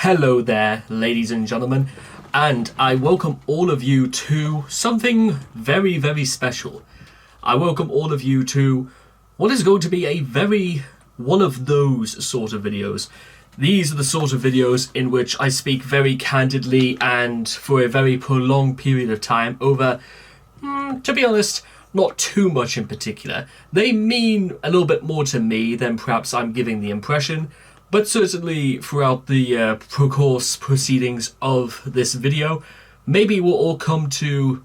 Hello there, ladies and gentlemen, and I welcome all of you to something very, very special. I welcome all of you to what is going to be a very one of those sort of videos. These are the sort of videos in which I speak very candidly and for a very prolonged period of time over, to be honest, not too much in particular. They mean a little bit more to me than perhaps I'm giving the impression, but certainly throughout the course proceedings of this video, maybe we'll all come to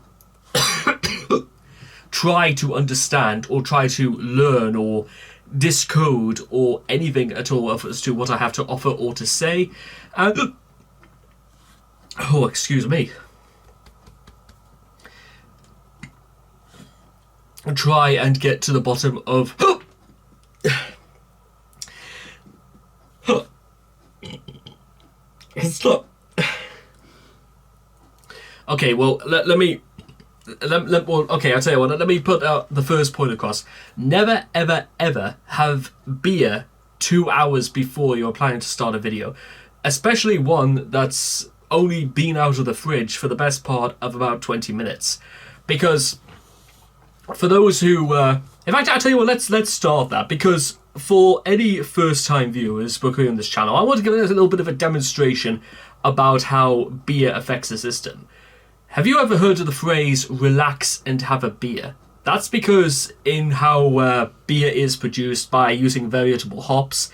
try to understand or try to learn or discode or anything at all as to what I have to offer or to say. And oh, excuse me. Try and get to the bottom of stop. Okay, well, let me okay, I'll tell you what, let me put out the first point across. Never, ever, ever have beer 2 hours before you're planning to start a video. Especially one that's only been out of the fridge for the best part of about 20 minutes. Because for those who, in fact, I'll tell you what, let's start that. Because for any first-time viewers working on this channel, I want to give us a little bit of a demonstration about how beer affects the system. Have you ever heard of the phrase, relax and have a beer? That's because in how beer is produced by using variable hops,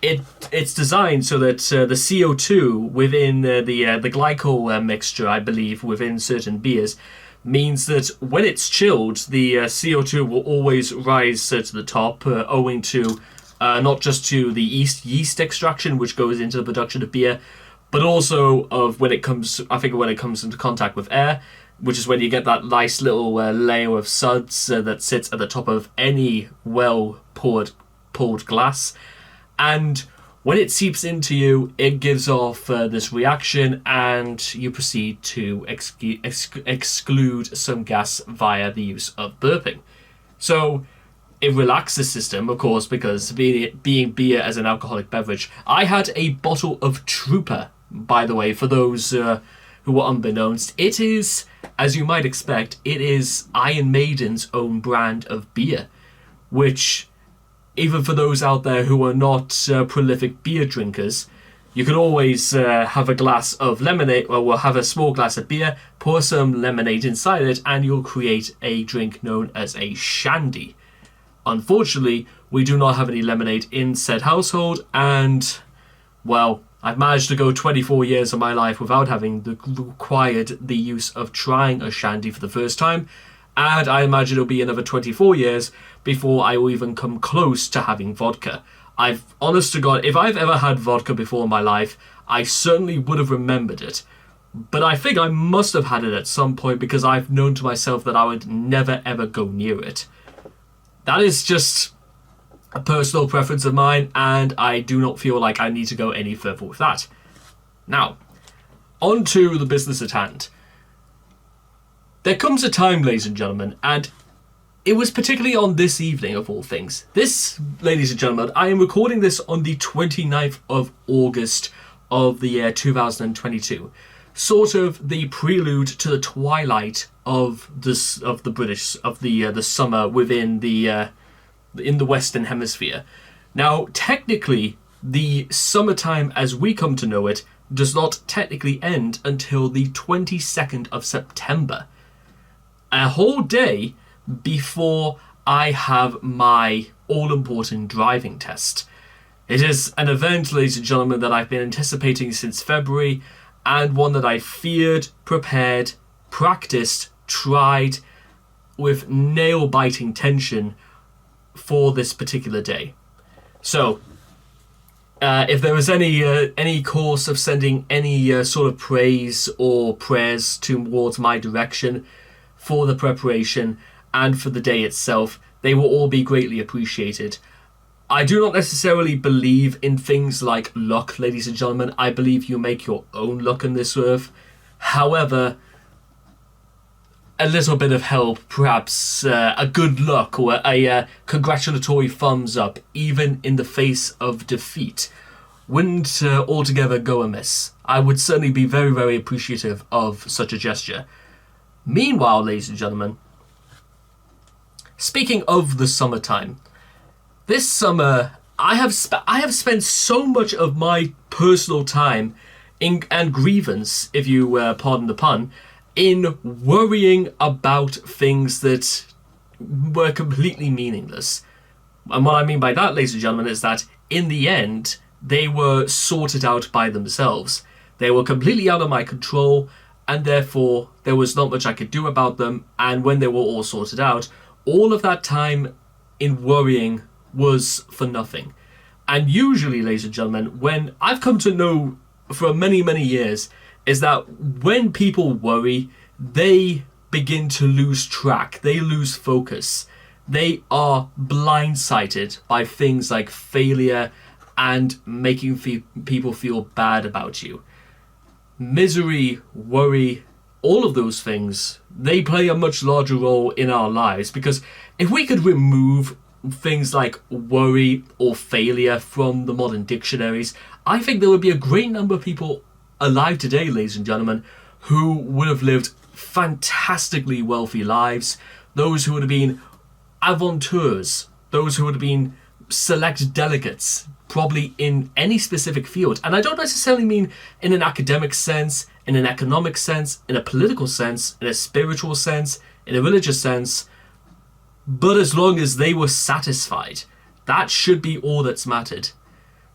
it's designed so that the CO2 within the glycol mixture, I believe, within certain beers, means that when it's chilled, the CO2 will always rise to the top, owing to not just to the yeast extraction, which goes into the production of beer, but also of when it comes into contact with air, which is when you get that nice little layer of suds that sits at the top of any well-poured glass. And when it seeps into you, it gives off this reaction, and you proceed to exclude some gas via the use of burping. So it relaxes the system, of course, because being beer as an alcoholic beverage. I had a bottle of Trooper, by the way, for those who are unbeknownst. It is, as you might expect, it is Iron Maiden's own brand of beer, which, even for those out there who are not prolific beer drinkers, you can always have a glass of lemonade, or we'll have a small glass of beer, pour some lemonade inside it, and you'll create a drink known as a shandy. Unfortunately, we do not have any lemonade in said household, and, well, I've managed to go 24 years of my life without having required the use of trying a shandy for the first time, and I imagine it'll be another 24 years before I will even come close to having vodka. Honest to God, if I've ever had vodka before in my life, I certainly would have remembered it. But I think I must have had it at some point because I've known to myself that I would never ever go near it. That is just a personal preference of mine, and I do not feel like I need to go any further with that. Now, on to the business at hand. There comes a time, ladies and gentlemen, and it was particularly on this evening of all things. This, ladies and gentlemen, I am recording this on the 29th of August of the year 2022. Sort of the prelude to the twilight of the summer within in the Western Hemisphere. Now, technically, the summertime as we come to know it does not technically end until the 22nd of September. A whole day before I have my all-important driving test. It is an event, ladies and gentlemen, that I've been anticipating since February, and one that I feared, prepared, practiced, tried with nail-biting tension for this particular day. So, if there was any course of sending any sort of praise or prayers towards my direction for the preparation and for the day itself, they will all be greatly appreciated. I do not necessarily believe in things like luck, ladies and gentlemen. I believe you make your own luck on this earth. However, a little bit of help, perhaps a good luck or a congratulatory thumbs up, even in the face of defeat, wouldn't altogether go amiss. I would certainly be very, very appreciative of such a gesture. Meanwhile, ladies and gentlemen, speaking of the summertime, this summer I have spent so much of my personal time and grievance, if you pardon the pun, in worrying about things that were completely meaningless. And what I mean by that, ladies and gentlemen, is that in the end, they were sorted out by themselves. They were completely out of my control, and therefore there was not much I could do about them. And when they were all sorted out, all of that time in worrying was for nothing. And usually, ladies and gentlemen, when I've come to know for many, many years, is that when people worry, they begin to lose track. They lose focus. They are blindsided by things like failure and making people feel bad about you. Misery, worry, all of those things, they play a much larger role in our lives, because if we could remove things like worry or failure from the modern dictionaries, I think there would be a great number of people alive today, ladies and gentlemen, who would have lived fantastically wealthy lives, those who would have been avatars, those who would have been select delegates, probably in any specific field. And I don't necessarily mean in an academic sense, in an economic sense, in a political sense, in a spiritual sense, in a religious sense, but as long as they were satisfied, that should be all that's mattered.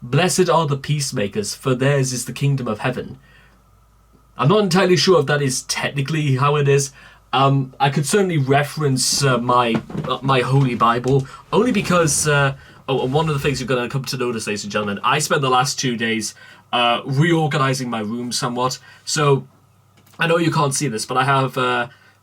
Blessed are the peacemakers, for theirs is the kingdom of heaven. I'm not entirely sure if that is technically how it is. I could certainly reference my Holy Bible, only because one of the things you're going to come to notice, ladies and gentlemen, I spent the last 2 days reorganizing my room somewhat. So I know you can't see this, but I have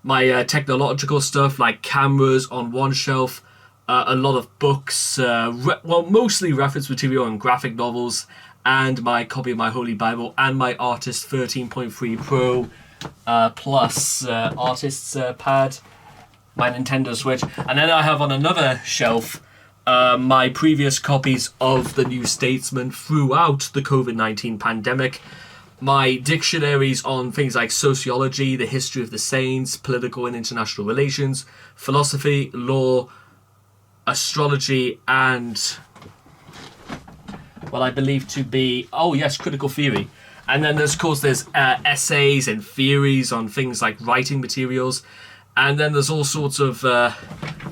my technological stuff like cameras on one shelf, a lot of books, mostly reference material and graphic novels, and my copy of my Holy Bible, and my Artist 13.3 Pro Plus Artist's Pad, my Nintendo Switch, and then I have on another shelf my previous copies of The New Statesman throughout the COVID-19 pandemic, my dictionaries on things like sociology, the history of the saints, political and international relations, philosophy, law, astrology, and what I believe to be, critical theory. And then there's essays and theories on things like writing materials. And then there's all sorts of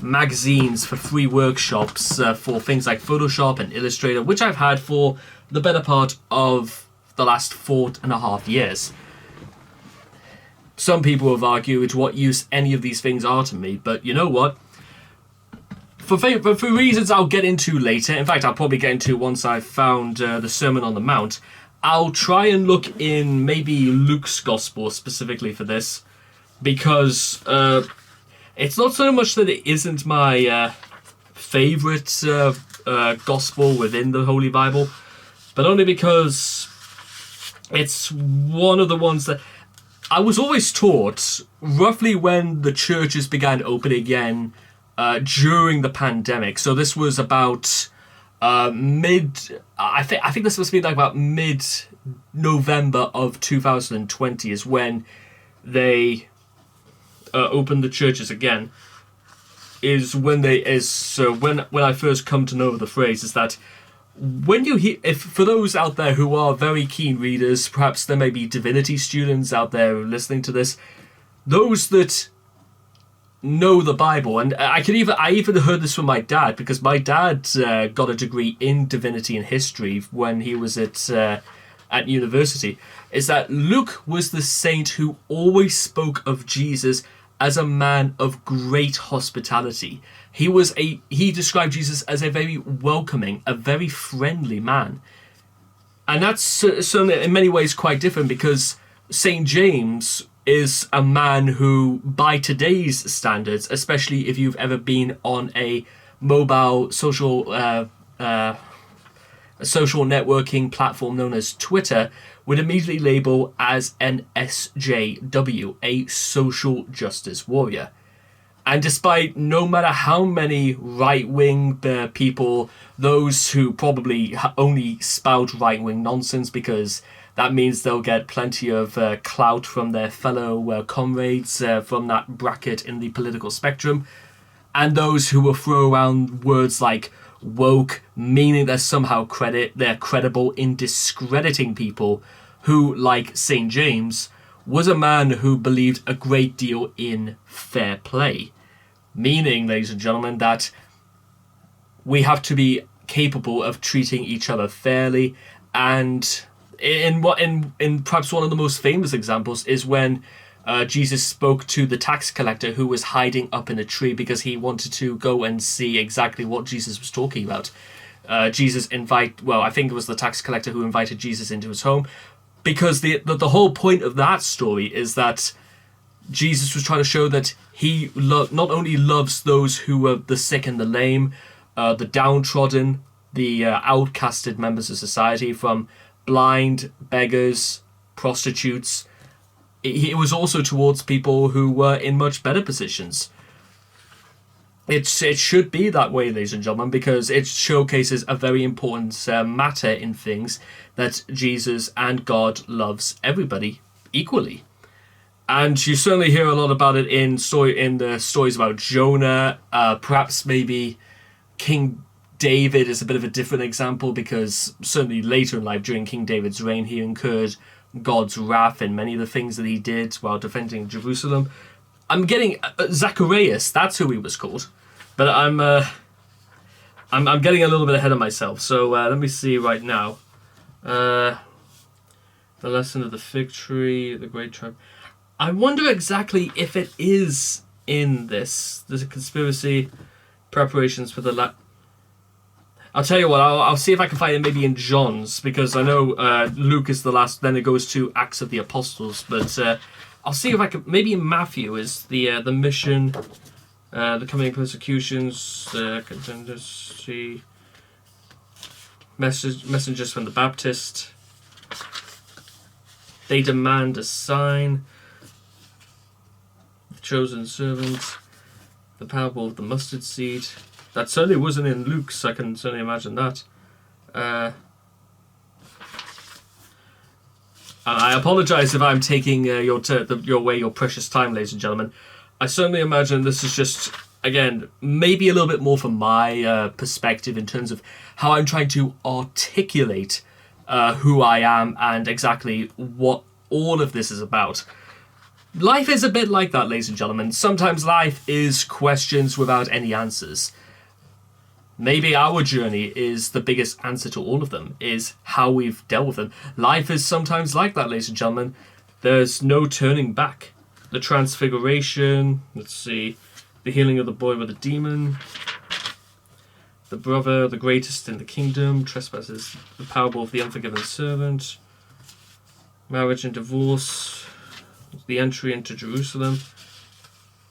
magazines for free workshops for things like Photoshop and Illustrator, which I've had for the better part of the last 4.5 years. Some people have argued what use any of these things are to me, but you know what? For reasons I'll get into later, in fact I'll probably get into once I've found the Sermon on the Mount, I'll try and look in maybe Luke's Gospel specifically for this, because it's not so much that it isn't my favourite Gospel within the Holy Bible, but only because it's one of the ones that I was always taught roughly when the churches began opening again during the pandemic. So this was about I think this must be like about mid-November of 2020 is when they opened the churches again. When I first come to know the phrase is that when you hear, if for those out there who are very keen readers, perhaps there may be divinity students out there listening to this, those that know the Bible, and I even heard this from my dad, because my dad got a degree in divinity and history when he was at university, is that Luke was the saint who always spoke of Jesus as a man of great hospitality. He described Jesus as a very welcoming, a very friendly man. And that's certainly in many ways quite different, because St. James is a man who, by today's standards, especially if you've ever been on a mobile social networking platform known as Twitter, would immediately label as an SJW, a social justice warrior. And despite no matter how many right-wing people, those who probably only spout right-wing nonsense because that means they'll get plenty of clout from their fellow comrades from that bracket in the political spectrum, and those who will throw around words like woke, meaning they're credible in discrediting people who, like St. James, was a man who believed a great deal in fair play. Meaning, ladies and gentlemen, that we have to be capable of treating each other fairly. And in perhaps one of the most famous examples is when Jesus spoke to the tax collector who was hiding up in a tree because he wanted to go and see exactly what Jesus was talking about. I think it was the tax collector who invited Jesus into his home, because the whole point of that story is that Jesus was trying to show that he not only loves those who are the sick and the lame, the downtrodden, the outcasted members of society, from blind, beggars, prostitutes. He was also towards people who were in much better positions. It should be that way, ladies and gentlemen, because it showcases a very important matter in things, that Jesus and God loves everybody equally. And you certainly hear a lot about it in the stories about Jonah. Perhaps maybe King David is a bit of a different example, because certainly later in life, during King David's reign, he incurred God's wrath in many of the things that he did while defending Jerusalem. I'm getting Zacharias. That's who he was called, but I'm getting a little bit ahead of myself. So let me see right now. The lesson of the fig tree, the great tribe. I wonder exactly if it is in this. There's a conspiracy, preparations for the I'll tell you what, I'll see if I can find it maybe in John's, because I know Luke is the last, then it goes to Acts of the Apostles, but I'll see if I can, maybe in Matthew is the mission, the coming persecutions, the contingency, messengers from the Baptist, they demand a sign, the chosen servant, the parable of the mustard seed. That certainly wasn't in Luke's, I can certainly imagine that. I apologise if I'm taking your precious time, ladies and gentlemen. I certainly imagine this is just, again, maybe a little bit more from my perspective in terms of how I'm trying to articulate who I am and exactly what all of this is about. Life is a bit like that, ladies and gentlemen. Sometimes life is questions without any answers. Maybe our journey is the biggest answer to all of them, is how we've dealt with them. Life is sometimes like that, ladies and gentlemen. There's no turning back. The transfiguration, let's see, the healing of the boy with the demon, the brother, the greatest in the kingdom, trespasses, the parable of the unforgiven servant, marriage and divorce, the entry into Jerusalem,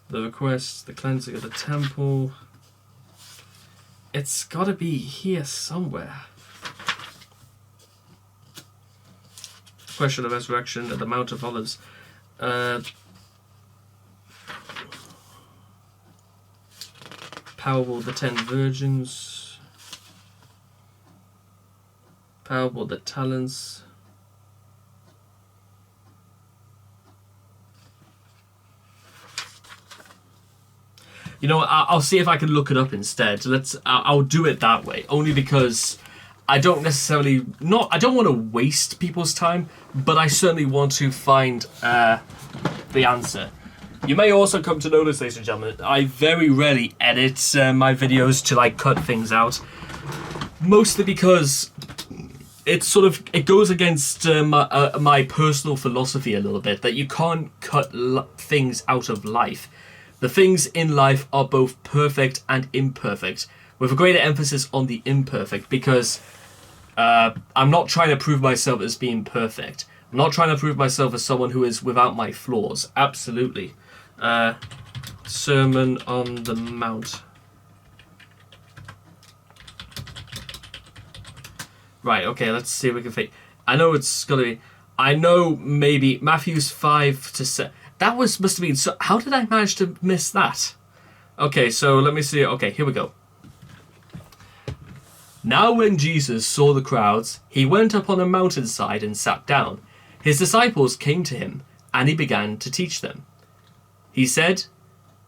the request, the cleansing of the temple. It's got to be here somewhere. Question of resurrection at the Mount of Olives. Parable of the 10 virgins. Parable of the talents. You know, I'll see if I can look it up instead. I'll do it that way, only because I don't want to waste people's time, but I certainly want to find the answer. You may also come to notice, ladies and gentlemen, I very rarely edit my videos to cut things out, mostly because it goes against my personal philosophy a little bit, that you can't cut things out of life. The things in life are both perfect and imperfect, with a greater emphasis on the imperfect, because I'm not trying to prove myself as being perfect. I'm not trying to prove myself as someone who is without my flaws. Absolutely. Sermon on the Mount. Right, okay, let's see if we can think. I know it's got to be... I know maybe Matthew's 5 to 7... That must have been... So, how did I manage to miss that? Okay, so let me see. Okay, here we go. Now when Jesus saw the crowds, he went up on a mountainside and sat down. His disciples came to him, and he began to teach them. He said,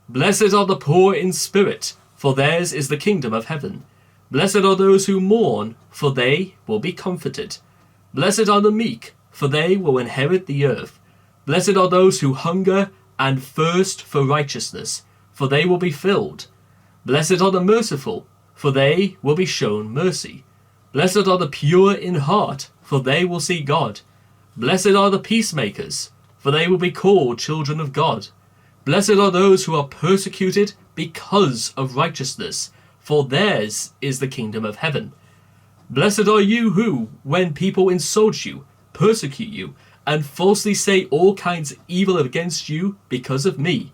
"Blessed are the poor in spirit, for theirs is the kingdom of heaven. Blessed are those who mourn, for they will be comforted. Blessed are the meek, for they will inherit the earth. Blessed are those who hunger and thirst for righteousness, for they will be filled. Blessed are the merciful, for they will be shown mercy. Blessed are the pure in heart, for they will see God. Blessed are the peacemakers, for they will be called children of God. Blessed are those who are persecuted because of righteousness, for theirs is the kingdom of heaven. Blessed are you who, when people insult you, persecute you, and falsely say all kinds of evil against you because of me.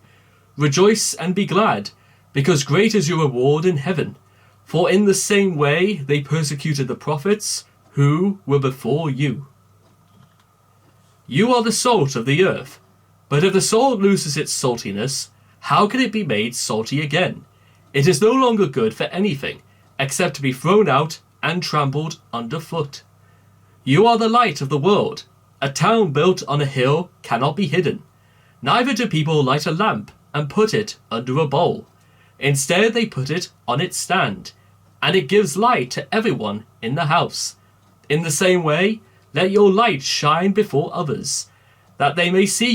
Rejoice and be glad, because great is your reward in heaven. For in the same way they persecuted the prophets who were before you. You are the salt of the earth, but if the salt loses its saltiness, how can it be made salty again? It is no longer good for anything, except to be thrown out and trampled underfoot. You are the light of the world. A town built on a hill cannot be hidden. Neither do people light a lamp and put it under a bowl. Instead, they put it on its stand, and it gives light to everyone in the house. In the same way, let your light shine before others, that they may see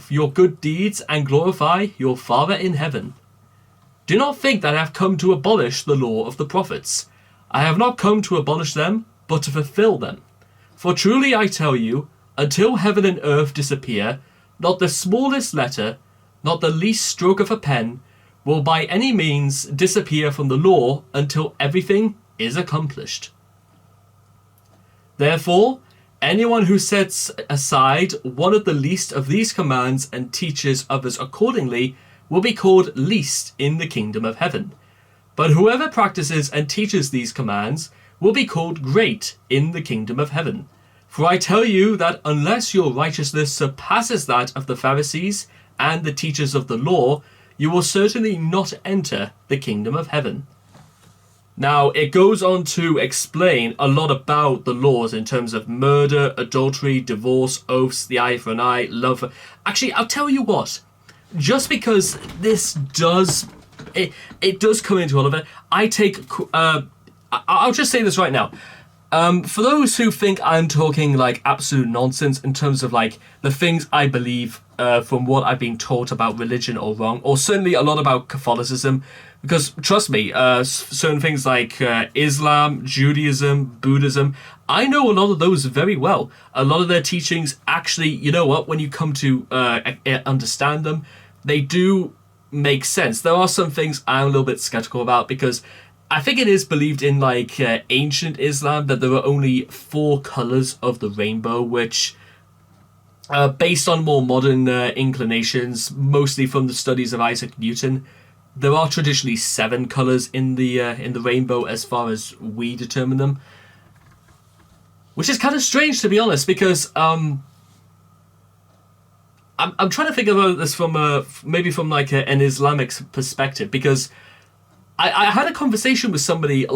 your good deeds, and glorify your Father in heaven. Do not think that I have come to abolish the law of the prophets. I have not come to abolish them, but to fulfill them. For truly I tell you, until heaven and earth disappear, not the smallest letter, not the least stroke of a pen, will by any means disappear from the law until everything is accomplished. Therefore, anyone who sets aside one of the least of these commands and teaches others accordingly will be called least in the kingdom of heaven. But whoever practices and teaches these commands will be called great in the kingdom of heaven. For I tell you that unless your righteousness surpasses that of the Pharisees and the teachers of the law, you will certainly not enter the kingdom of heaven." Now, it goes on to explain a lot about the laws in terms of murder, adultery, divorce, oaths, the eye for an eye, love for... Actually, I'll tell you what. Just because this does... It does come into all of it, I take... I'll just say this right now. For those who think I'm talking like absolute nonsense in terms of like the things I believe from what I've been taught about religion or wrong, or certainly a lot about Catholicism, because trust me, certain things like Islam, Judaism, Buddhism, I know a lot of those very well. A lot of their teachings actually, you know what, when you come to understand them, they do make sense. There are some things I'm a little bit skeptical about because I think it is believed in like ancient Islam that there are only 4 colors of the rainbow, which based on more modern inclinations, mostly from the studies of Isaac Newton, there are traditionally 7 colors in the rainbow as far as we determine them, which is kind of strange to be honest, because I'm trying to think about this from maybe from like an Islamic perspective, because I had a conversation with somebody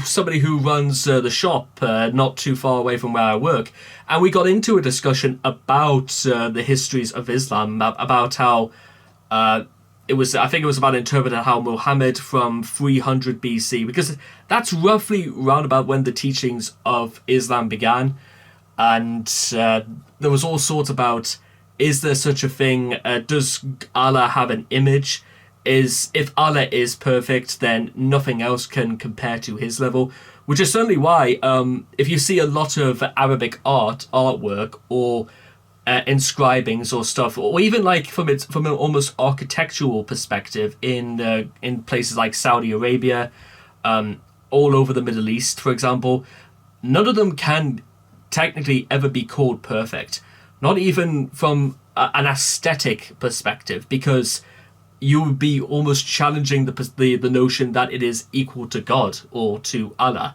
somebody who runs the shop not too far away from where I work, and we got into a discussion about the histories of Islam, about how I think it was about interpreting how Muhammad from 300 BC, because that's roughly round about when the teachings of Islam began, and there was all sorts about, is there such a thing, does Allah have an image? If Allah is perfect, then nothing else can compare to his level, which is certainly why if you see a lot of Arabic artwork or inscribings or stuff, or even like from an almost architectural perspective in places like Saudi Arabia, all over the Middle East, for example, none of them can technically ever be called perfect, not even from an aesthetic perspective, because you would be almost challenging the notion that it is equal to God or to Allah,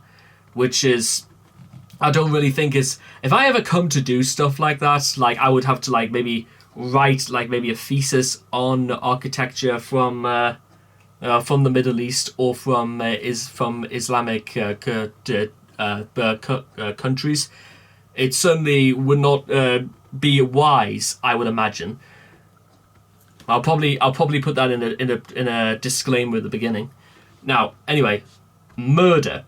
which is, I don't really think is, if I ever come to do stuff like that, like I would have to like maybe write like maybe a thesis on architecture from from the Middle East or from Islamic countries, it certainly would not be wise, I would imagine. I'll probably put that in a disclaimer at the beginning. Now, anyway, murder.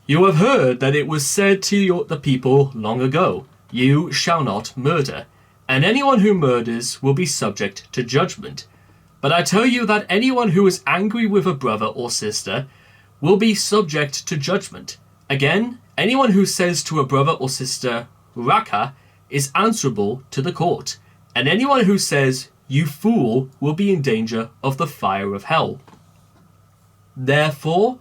You have heard that it was said to the people long ago, "You shall not murder, and anyone who murders will be subject to judgment." But I tell you that anyone who is angry with a brother or sister will be subject to judgment. Again, anyone who says to a brother or sister, "Raka," is answerable to the court, and anyone who says, "You fool," will be in danger of the fire of hell. Therefore,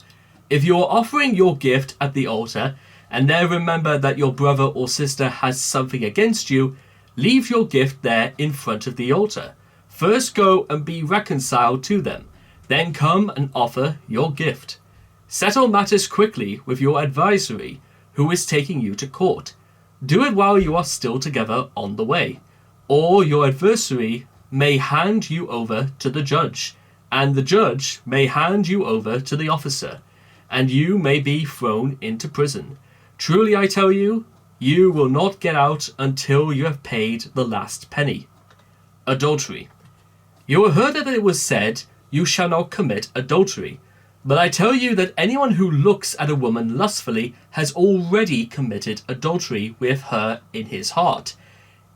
if you are offering your gift at the altar, and there remember that your brother or sister has something against you, leave your gift there in front of the altar. First go and be reconciled to them, then come and offer your gift. Settle matters quickly with your adversary, who is taking you to court. Do it while you are still together on the way, or your adversary may hand you over to the judge, and the judge may hand you over to the officer, and you may be thrown into prison. Truly I tell you, you will not get out until you have paid the last penny. Adultery. You have heard that it was said, "You shall not commit adultery." But I tell you that anyone who looks at a woman lustfully has already committed adultery with her in his heart.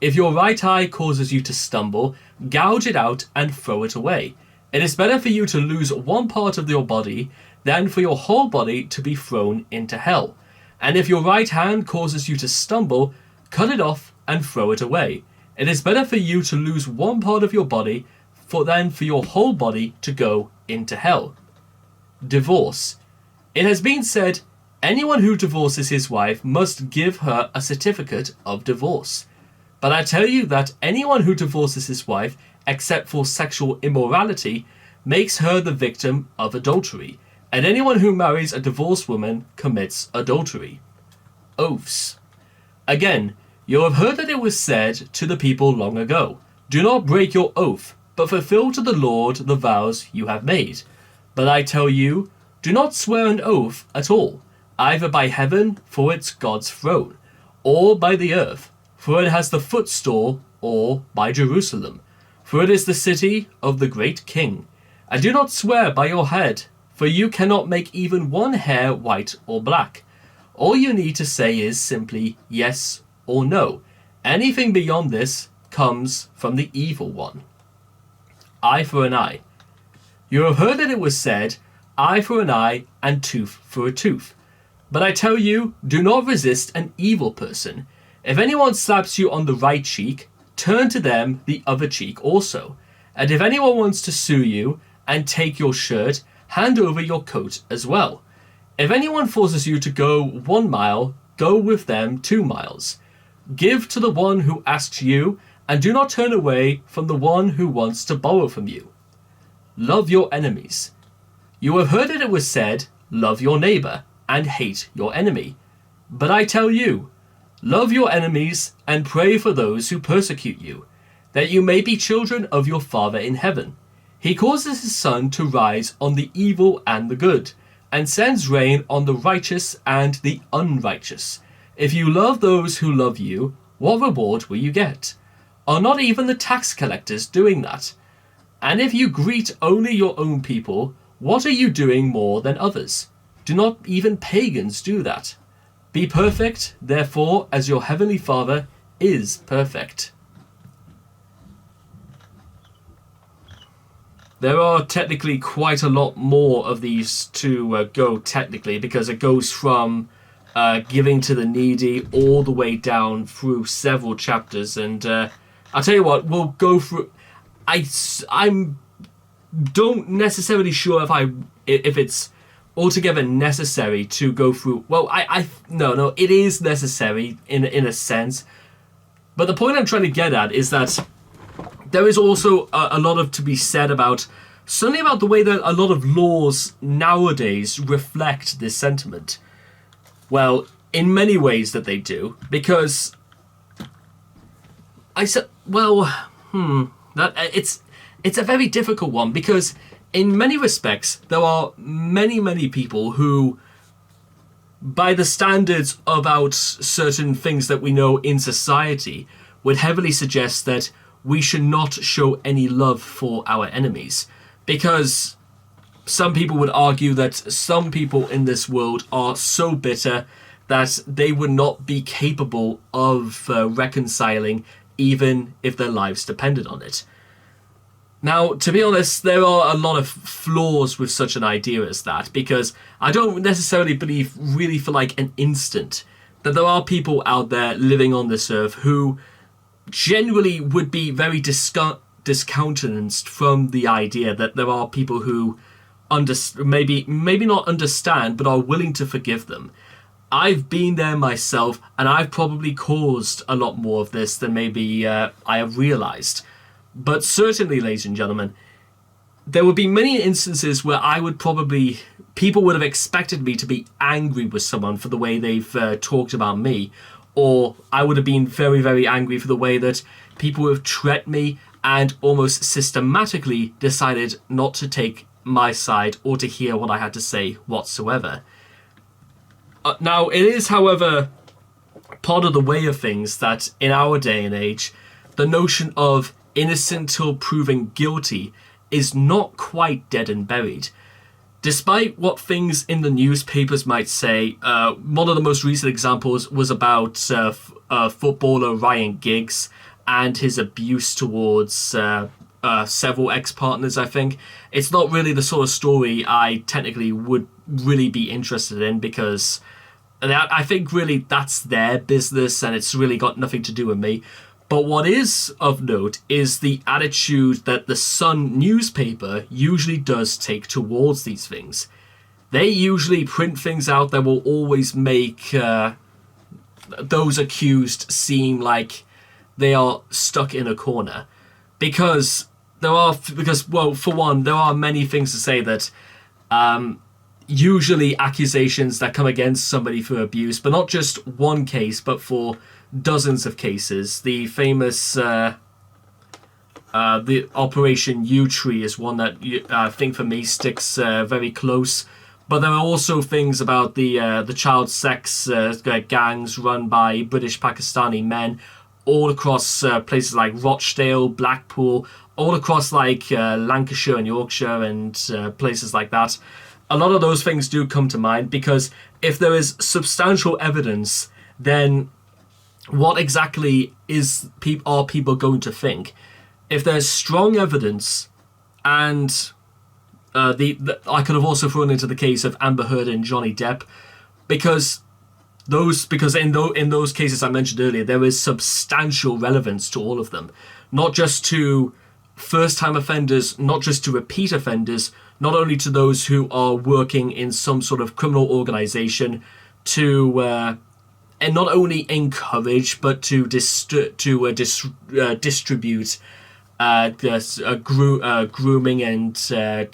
If your right eye causes you to stumble, gouge it out and throw it away. It is better for you to lose one part of your body than for your whole body to be thrown into hell. And if your right hand causes you to stumble, cut it off and throw it away. It is better for you to lose one part of your body than for your whole body to go into hell. Divorce. It has been said, anyone who divorces his wife must give her a certificate of divorce. But I tell you that anyone who divorces his wife, except for sexual immorality, makes her the victim of adultery, and anyone who marries a divorced woman commits adultery. Oaths. Again, you have heard that it was said to the people long ago, "Do not break your oath, but fulfill to the Lord the vows you have made." But I tell you, do not swear an oath at all, either by heaven, for it's God's throne, or by the earth, for it has the footstool, or by Jerusalem, for it is the city of the great King. And do not swear by your head, for you cannot make even one hair white or black. All you need to say is simply yes or no. Anything beyond this comes from the evil one. Eye for an eye. You have heard that it was said, "Eye for an eye and tooth for a tooth." But I tell you, do not resist an evil person. If anyone slaps you on the right cheek, turn to them the other cheek also. And if anyone wants to sue you and take your shirt, hand over your coat as well. If anyone forces you to go 1 mile, go with them 2 miles. Give to the one who asks you, and do not turn away from the one who wants to borrow from you. Love your enemies. You have heard that it was said, "Love your neighbor and hate your enemy." But I tell you, love your enemies and pray for those who persecute you, that you may be children of your Father in heaven. He causes his sun to rise on the evil and the good, and sends rain on the righteous and the unrighteous. If you love those who love you, what reward will you get? Are not even the tax collectors doing that? And if you greet only your own people, what are you doing more than others? Do not even pagans do that? Be perfect, therefore, as your heavenly Father is perfect. There are technically quite a lot more of these to go technically, because it goes from giving to the needy all the way down through several chapters. And I'll tell you what, we'll go through. I'm don't necessarily sure if it's altogether necessary to go through. Well, no, it is necessary in a sense. But the point I'm trying to get at is that there is also a lot to be said about certainly about the way that a lot of laws nowadays reflect this sentiment. Well, in many ways that they do, because it's a very difficult one, because in many respects, there are many, many people who, by the standards about certain things that we know in society, would heavily suggest that we should not show any love for our enemies. Because some people would argue that some people in this world are so bitter that they would not be capable of reconciling, even if their lives depended on it. Now, to be honest, there are a lot of flaws with such an idea as that, because I don't necessarily believe, really for like an instant, that there are people out there living on this earth who generally would be very discountenanced from the idea that there are people who maybe not understand, but are willing to forgive them. I've been there myself, and I've probably caused a lot more of this than maybe I have realized. But certainly, ladies and gentlemen, there would be many instances where people would have expected me to be angry with someone for the way they've talked about me, or I would have been very, very angry for the way that people have treated me and almost systematically decided not to take my side or to hear what I had to say whatsoever. Now, it is, however, part of the way of things that in our day and age, the notion of innocent till proven guilty is not quite dead and buried. Despite what things in the newspapers might say, one of the most recent examples was about footballer Ryan Giggs and his abuse towards several ex-partners, I think. It's not really the sort of story I technically would really be interested in, because I think really that's their business and it's really got nothing to do with me. But what is of note is the attitude that the Sun newspaper usually does take towards these things. They usually print things out that will always make those accused seem like they are stuck in a corner. Because, well, for one, there are many things to say that usually accusations that come against somebody for abuse, but not just one case, but for dozens of cases. The famous the Operation Yewtree is one that I think for me sticks very close. But there are also things about the child sex gangs run by British Pakistani men all across places like Rochdale, Blackpool, all across like Lancashire and Yorkshire and places like that. A lot of those things do come to mind, because if there is substantial evidence, then what exactly are people going to think? If there's strong evidence, and I could have also thrown into the case of Amber Heard and Johnny Depp, because in those cases I mentioned earlier, there is substantial relevance to all of them, not just to first-time offenders, not just to repeat offenders, not only to those who are working in some sort of criminal organization to and not only encourage but to distribute grooming and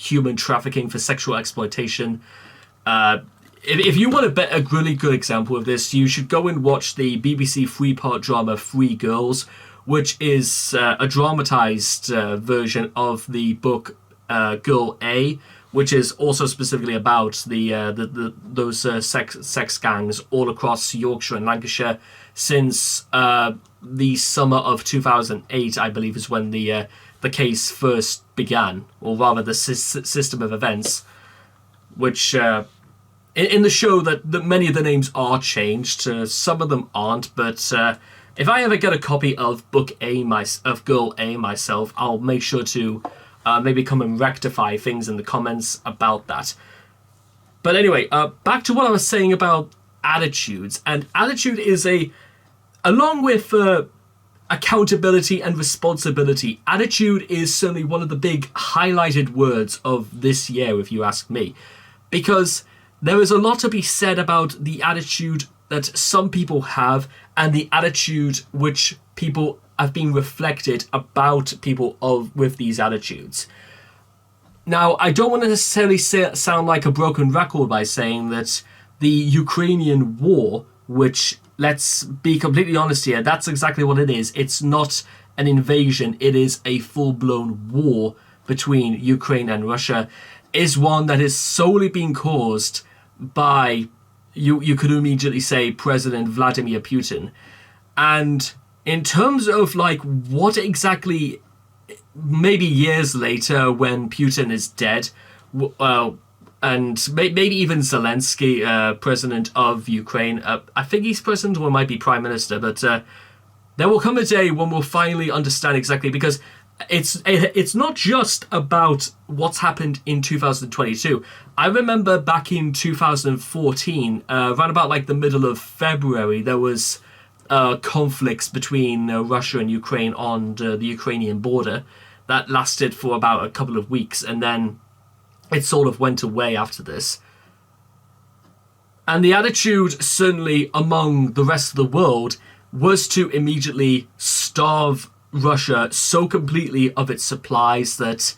human trafficking for sexual exploitation. If you want a really good example of this, you should go and watch the BBC three-part drama Free Girls, which is a dramatized version of the book Girl A, which is also specifically about those sex gangs all across Yorkshire and Lancashire since the summer of 2008, I believe, is when the case first began, or rather the system of events, which in the show that many of the names are changed, some of them aren't, but if I ever get a copy of Book A of Girl A myself, I'll make sure to maybe come and rectify things in the comments about that. But anyway, back to what I was saying about attitudes. And attitude is along with accountability and responsibility, attitude is certainly one of the big highlighted words of this year, if you ask me. Because there is a lot to be said about the attitude that some people have and the attitude which people have been reflected about people with these attitudes. Now, I don't want to necessarily sound like a broken record by saying that the Ukrainian war, which, let's be completely honest here, that's exactly what it is. It's not an invasion, it is a full-blown war between Ukraine and Russia is one that is solely being caused by, you could immediately say, President Vladimir Putin. And in terms of like what exactly, maybe years later when Putin is dead, and maybe even Zelensky, president of Ukraine, I think he's president or might be prime minister, but there will come a day when we'll finally understand exactly, because it's not just about what's happened in 2022. I remember back in 2014, around about like the middle of February, there was conflicts between Russia and Ukraine on the Ukrainian border that lasted for about a couple of weeks, and then it sort of went away after this. And the attitude, certainly among the rest of the world, was to immediately starve Russia so completely of its supplies that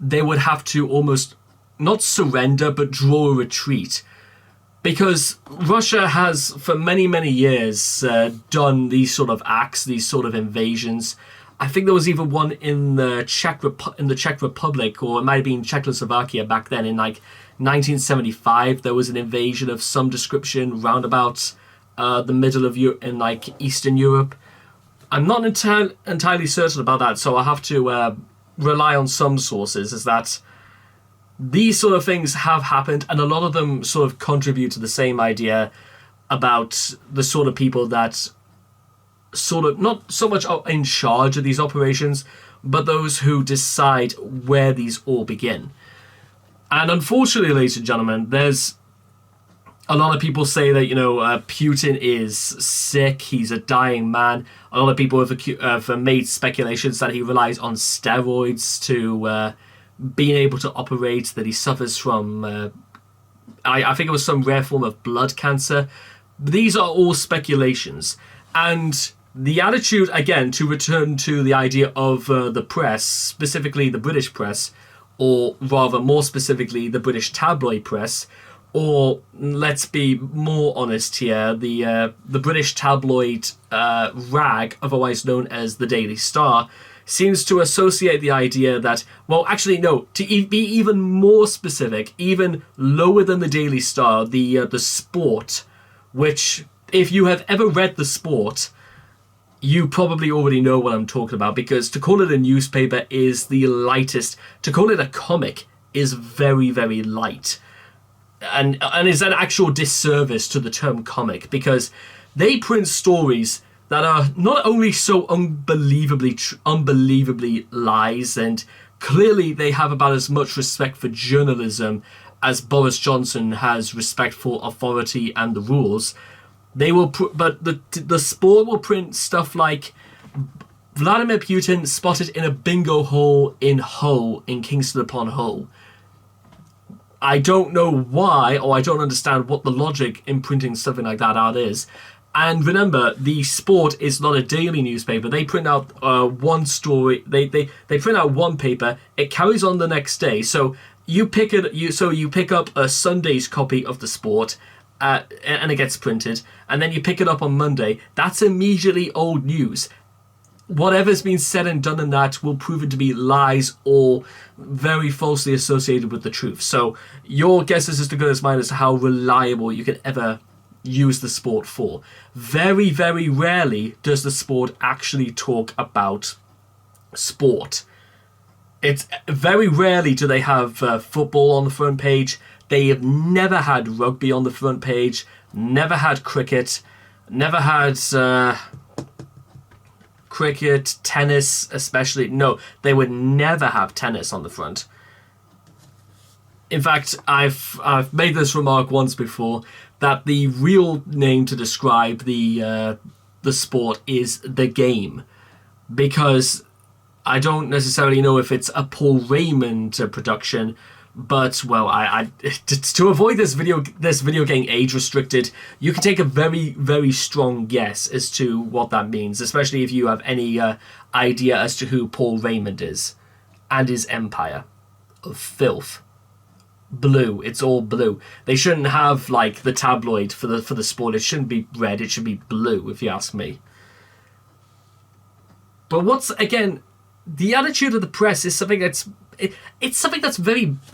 they would have to almost not surrender, but draw a retreat. Because Russia has, for many, many years, done these sort of acts, these sort of invasions. I think there was even one in the Czech Republic, or it might have been Czechoslovakia back then in like 1975. There was an invasion of some description round about the middle of Europe, in like Eastern Europe. I'm not entirely certain about that, so I have to rely on some sources, is that these sort of things have happened, and a lot of them sort of contribute to the same idea about the sort of people that sort of not so much are in charge of these operations, but those who decide where these all begin. And unfortunately, ladies and gentlemen, there's a lot of people say that, Putin is sick, he's a dying man. A lot of people have made speculations that he relies on steroids to being able to operate, that he suffers from, I think it was some rare form of blood cancer. These are all speculations. And the attitude, again, to return to the idea of the press, specifically the British press, or rather more specifically the British tabloid press, or let's be more honest here, the British tabloid rag, otherwise known as the Daily Star, seems to associate the idea that, well, actually, no, to be even more specific, even lower than the Daily Star, the Sport, which, if you have ever read the Sport, you probably already know what I'm talking about, because to call it a newspaper is the lightest. To call it a comic is very, very light. And is an actual disservice to the term comic, because they print stories that are not only so unbelievably lies, and clearly they have about as much respect for journalism as Boris Johnson has respect for authority and the rules. They will, but the Sport will print stuff like Vladimir Putin spotted in a bingo hall in Hull, in Kingston upon Hull. I don't know why, or I don't understand what the logic in printing something like that out is. And remember, the Sport is not a daily newspaper. They print out one story. They print out one paper. It carries on the next day. So you pick up a Sunday's copy of the Sport, and it gets printed, and then you pick it up on Monday. That's immediately old news. Whatever's been said and done in that will prove it to be lies or very falsely associated with the truth. So your guess is as good as mine as to how reliable you can ever use the Sport for. Very, very rarely does the Sport actually talk about sport. It's very rarely do they have football on the front page. They have never had rugby on the front page, never had cricket, never had cricket, tennis especially. No, they would never have tennis on the front. In fact, I've made this remark once before, that the real name to describe the Sport is The Game, because I don't necessarily know if it's a Paul Raymond production, but well, I to avoid this video getting age restricted, you can take a very, very strong guess as to what that means, especially if you have any idea as to who Paul Raymond is and his empire of filth. Blue, it's all blue. They shouldn't have like the tabloid for the Sport. It shouldn't be red, it should be blue, if you ask me. But what's, again, the attitude of the press is something that's it's something that's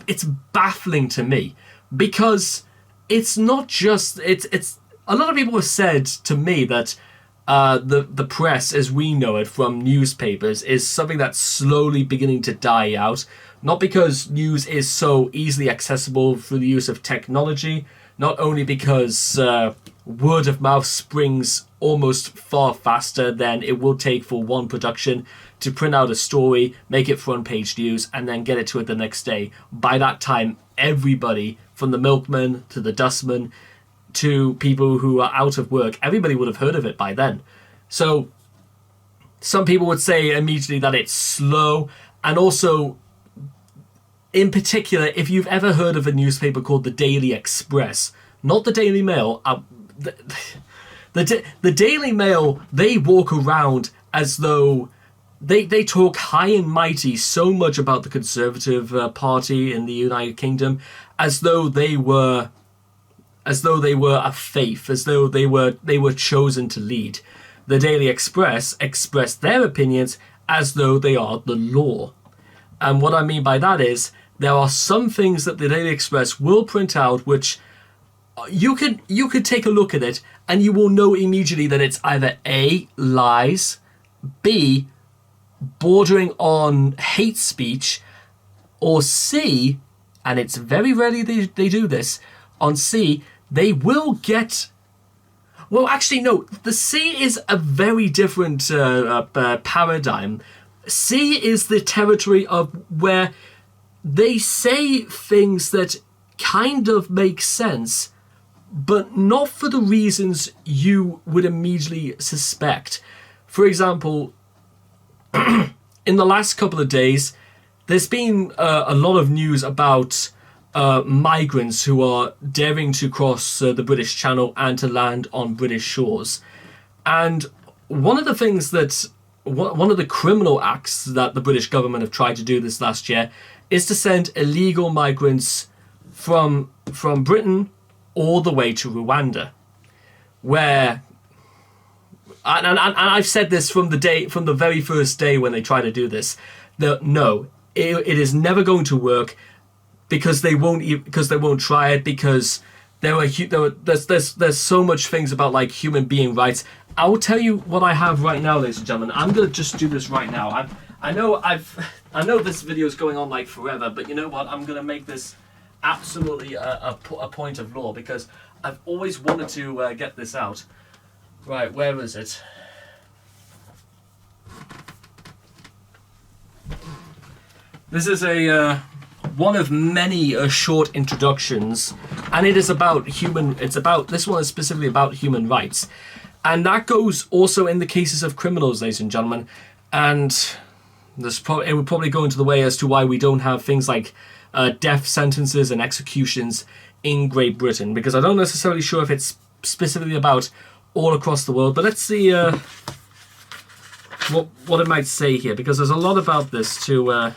it's baffling to me, because it's not just it's a lot of people have said to me that the press as we know it from newspapers is something that's slowly beginning to die out, not because news is so easily accessible through the use of technology, not only because word of mouth springs almost far faster than it will take for one production to print out a story, make it front page news, and then get it to it the next day. By that time, everybody, from the milkman to the dustman to people who are out of work, everybody would have heard of it by then. So some people would say immediately that it's slow, and also in particular, if you've ever heard of a newspaper called the Daily Express, not the Daily Mail, the Daily Mail, they walk around as though they talk high and mighty so much about the Conservative Party in the United Kingdom, as though they were a faith, as though they were chosen to lead. The Daily Express express their opinions as though they are the law. And what I mean by that is, there are some things that the Daily Express will print out which you could take a look at it and you will know immediately that it's either A, lies, B, bordering on hate speech, or C, and it's very rarely they do this, on C, they will get... Well, actually, no, the C is a very different paradigm. C is the territory of where they say things that kind of make sense, but not for the reasons you would immediately suspect. For example, in the last couple of days, there's been a lot of news about migrants who are daring to cross the British Channel and to land on British shores. And one of the things that, one of the criminal acts that the British government have tried to do this last year is to send illegal migrants from Britain all the way to Rwanda, where, and I've said this from the very first day when they try to do this, that no, it is never going to work, because they won't try it, because there's so much things about like human being rights. I will tell you what I have right now, ladies and gentlemen. I'm gonna just do this right now. I know this video is going on like forever, but you know what? I'm gonna make this absolutely a point of law, because I've always wanted to get this out. Right, where is it? This is a one of many short introductions, and it is about this one is specifically about human rights, and that goes also in the cases of criminals, ladies and gentlemen. And it would probably go into the way as to why we don't have things like death sentences and executions in Great Britain, because I'm not necessarily sure if it's specifically about all across the world. But let's see what it might say here, because there's a lot about this to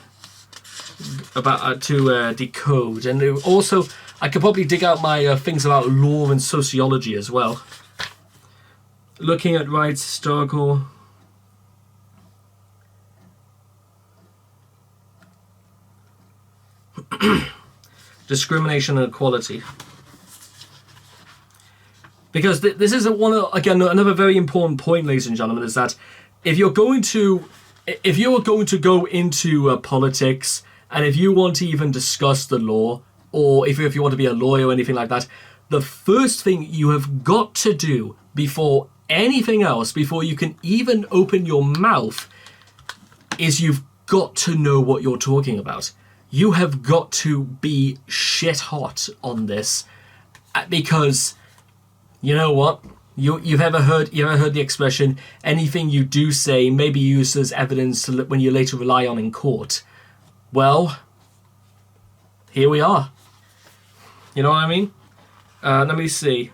decode. And also, I could probably dig out my things about law and sociology as well. Looking at rights, historical... discrimination and equality. Because this is another very important point, ladies and gentlemen, is that if you're going to go into politics, and if you want to even discuss the law, or if you want to be a lawyer or anything like that, the first thing you have got to do before anything else, before you can even open your mouth, is you've got to know what you're talking about. You have got to be shit hot on this, because you know what? You've ever heard the expression, anything you do say may be used as evidence when you later rely on in court. Well, here we are. You know what I mean? Let me see.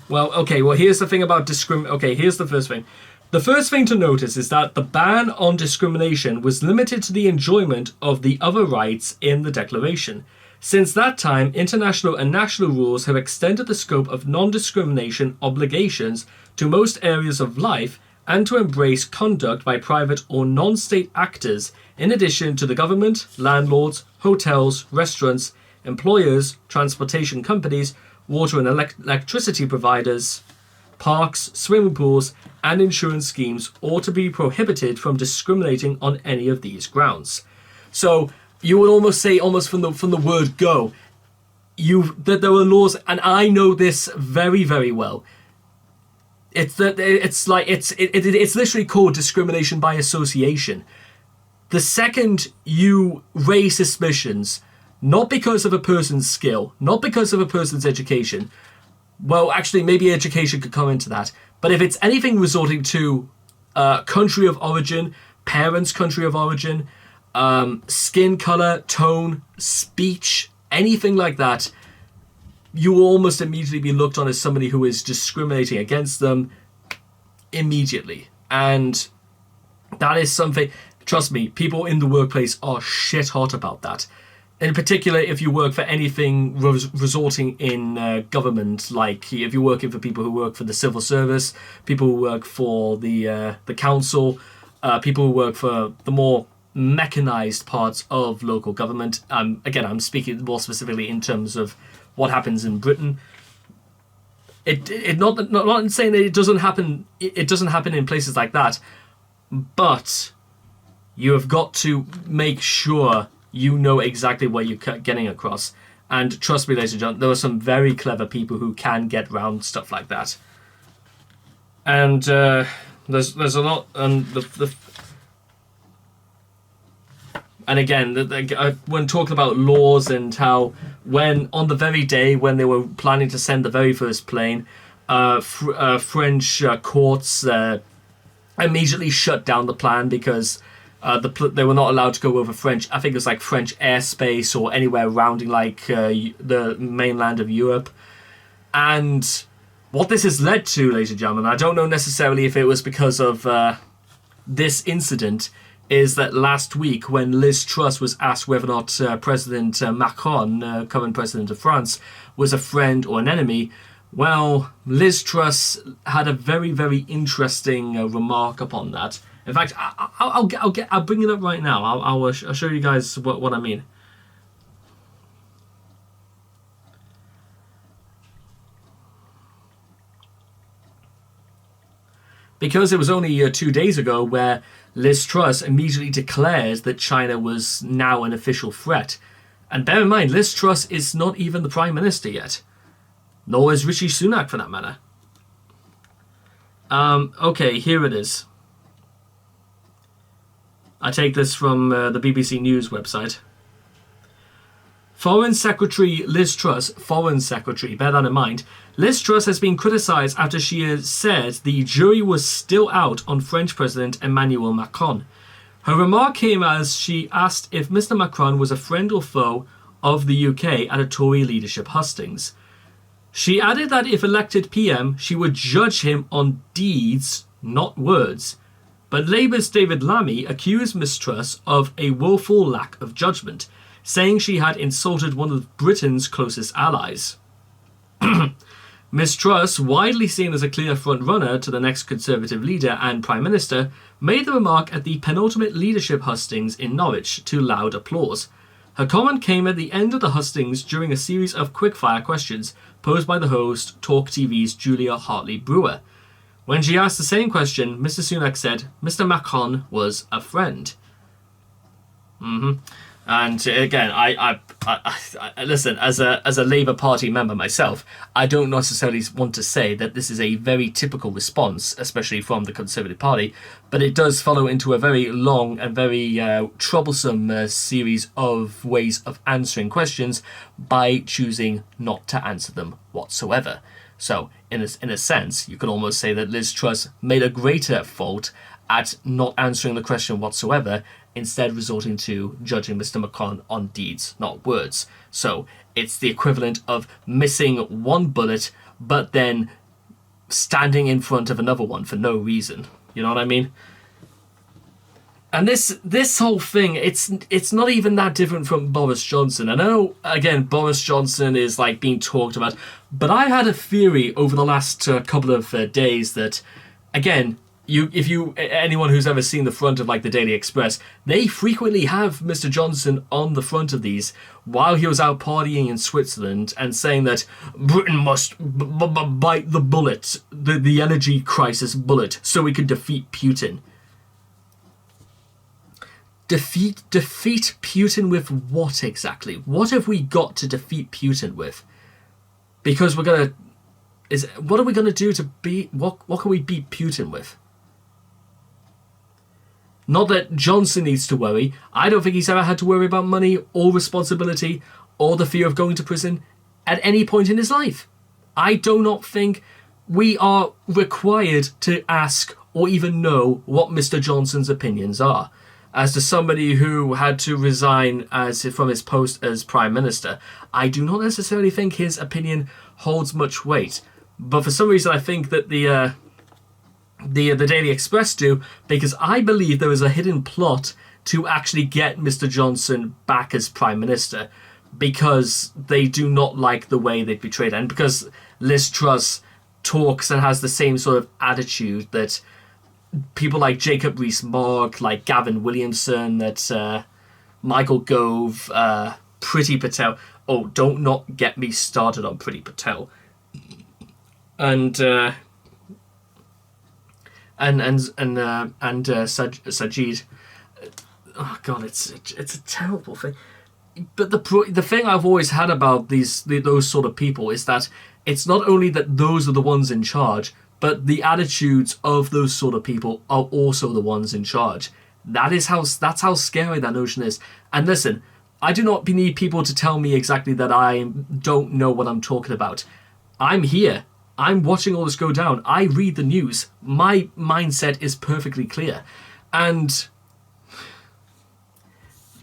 Well, okay, well, here's the thing about Okay, here's the first thing. The first thing to notice is that the ban on discrimination was limited to the enjoyment of the other rights in the Declaration. Since that time, international and national rules have extended the scope of non-discrimination obligations to most areas of life, and to embrace conduct by private or non-state actors in addition to the government, landlords, hotels, restaurants, employers, transportation companies, water and electricity providers, parks, swimming pools, and insurance schemes ought to be prohibited from discriminating on any of these grounds. So you would almost say, almost from the word go, that there are laws, and I know this very, very well. It's literally called discrimination by association. The second you raise suspicions, not because of a person's skill, not because of a person's education, well, actually, maybe education could come into that, but if it's anything resorting to country of origin, parents' country of origin, skin color, tone, speech, anything like that, you will almost immediately be looked on as somebody who is discriminating against them immediately. And that is something, trust me, people in the workplace are shit hot about that. In particular, if you work for anything resorting in government, like if you're working for people who work for the civil service, people who work for the council, people who work for the more mechanized parts of local government. Again, I'm speaking more specifically in terms of what happens in Britain. Not saying that it doesn't happen. It doesn't happen in places like that, but you have got to make sure you know exactly what you're getting across. And trust me, ladies and gentlemen, there are some very clever people who can get around stuff like that. And there's a lot, and and again, when talking about laws and how when on the very day when they were planning to send the very first plane, French courts immediately shut down the plan because they were not allowed to go over French. I think it was like French airspace or anywhere surrounding like the mainland of Europe. And what this has led to, ladies and gentlemen, I don't know necessarily if it was because of this incident, is that last week when Liz Truss was asked whether or not President Macron, current president of France, was a friend or an enemy, well, Liz Truss had a very, very interesting remark upon that. In fact, I'll bring it up right now. I'll show you guys what I mean. Because it was only 2 days ago where Liz Truss immediately declared that China was now an official threat. And bear in mind, Liz Truss is not even the Prime Minister yet. Nor is Rishi Sunak, for that matter. Okay, here it is. I take this from the BBC News website. Foreign Secretary Liz Truss, Foreign Secretary, bear that in mind, Liz Truss has been criticised after she has said the jury was still out on French President Emmanuel Macron. Her remark came as she asked if Mr Macron was a friend or foe of the UK at a Tory leadership hustings. She added that if elected PM, she would judge him on deeds, not words. But Labour's David Lammy accused Miss Truss of a woeful lack of judgment, saying she had insulted one of Britain's closest allies. Miss Truss, widely seen as a clear front-runner to the next Conservative leader and Prime Minister, made the remark at the penultimate leadership hustings in Norwich to loud applause. Her comment came at the end of the hustings during a series of quick-fire questions posed by the host, Talk TV's Julia Hartley-Brewer. When she asked the same question, Mr Sunak said, Mr Macron was a friend. And again, I listen, as a Labour Party member myself, I don't necessarily want to say that this is a very typical response, especially from the Conservative Party, but it does follow into a very long and very troublesome series of ways of answering questions by choosing not to answer them whatsoever. So, in a sense, you can almost say that Liz Truss made a greater fault at not answering the question whatsoever, instead resorting to judging Mr Macron on deeds, not words. So it's the equivalent of missing one bullet, but then standing in front of another one for no reason. You know what I mean? And this whole thing, it's not even that different from Boris Johnson. I know, again, Boris Johnson is like being talked about, but I had a theory over the last couple of days that, again, anyone who's ever seen the front of like the Daily Express, they frequently have Mr. Johnson on the front of these while he was out partying in Switzerland and saying that Britain must bite the bullet, the energy crisis bullet, so we can defeat Putin. Defeat Putin with what exactly? What have we got to defeat Putin with? Because what are we gonna do to beat what can we beat Putin with? Not that Johnson needs to worry. I don't think he's ever had to worry about money or responsibility or the fear of going to prison at any point in his life. I do not think we are required to ask or even know what Mr. Johnson's opinions are. As to somebody who had to resign from his post as Prime Minister, I do not necessarily think his opinion holds much weight. But for some reason I think that the Daily Express do, because I believe there is a hidden plot to actually get Mr. Johnson back as Prime Minister, because they do not like the way they portrayed it, and because Liz Truss talks and has the same sort of attitude that people like Jacob Rees-Mogg, like Gavin Williamson, that Michael Gove, Priti Patel. Oh, don't not get me started on Priti Patel. And Sajid. Oh God, it's a terrible thing. But the thing I've always had about those sort of people is that it's not only that those are the ones in charge, but the attitudes of those sort of people are also the ones in charge. That's how scary that notion is. And listen, I do not need people to tell me exactly that I don't know what I'm talking about. I'm here. I'm watching all this go down. I read the news. My mindset is perfectly clear. And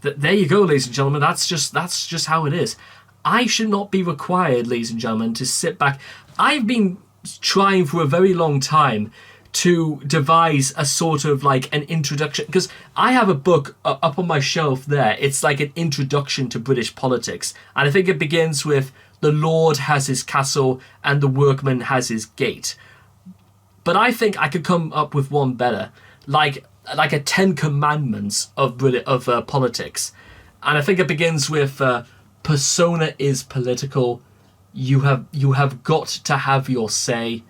there you go, ladies and gentlemen. That's just how it is. I should not be required, ladies and gentlemen, to sit back. I've been trying for a very long time to devise a sort of like an introduction, because I have a book up on my shelf there. It's like an introduction to British politics. And I think it begins with "The Lord has his castle and the workman has his gate." But I think I could come up with one better, like a 10 Commandments of politics. And I think it begins with persona is political. You have got to have your say.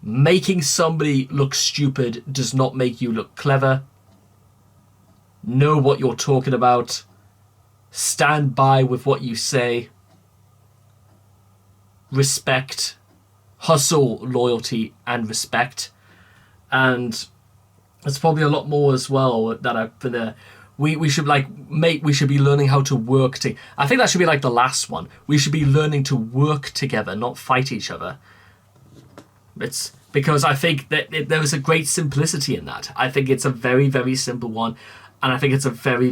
Making somebody look stupid does not make you look clever. Know what you're talking about. Stand by with what you say. Respect. Hustle, loyalty, and respect. And there's probably a lot more as well that I've been we should we should be learning how to work I think that should be like the last one. We should be learning to work together, not fight each other. It's because I think that there is a great simplicity in that. I think it's a very, very simple one, and I think it's a very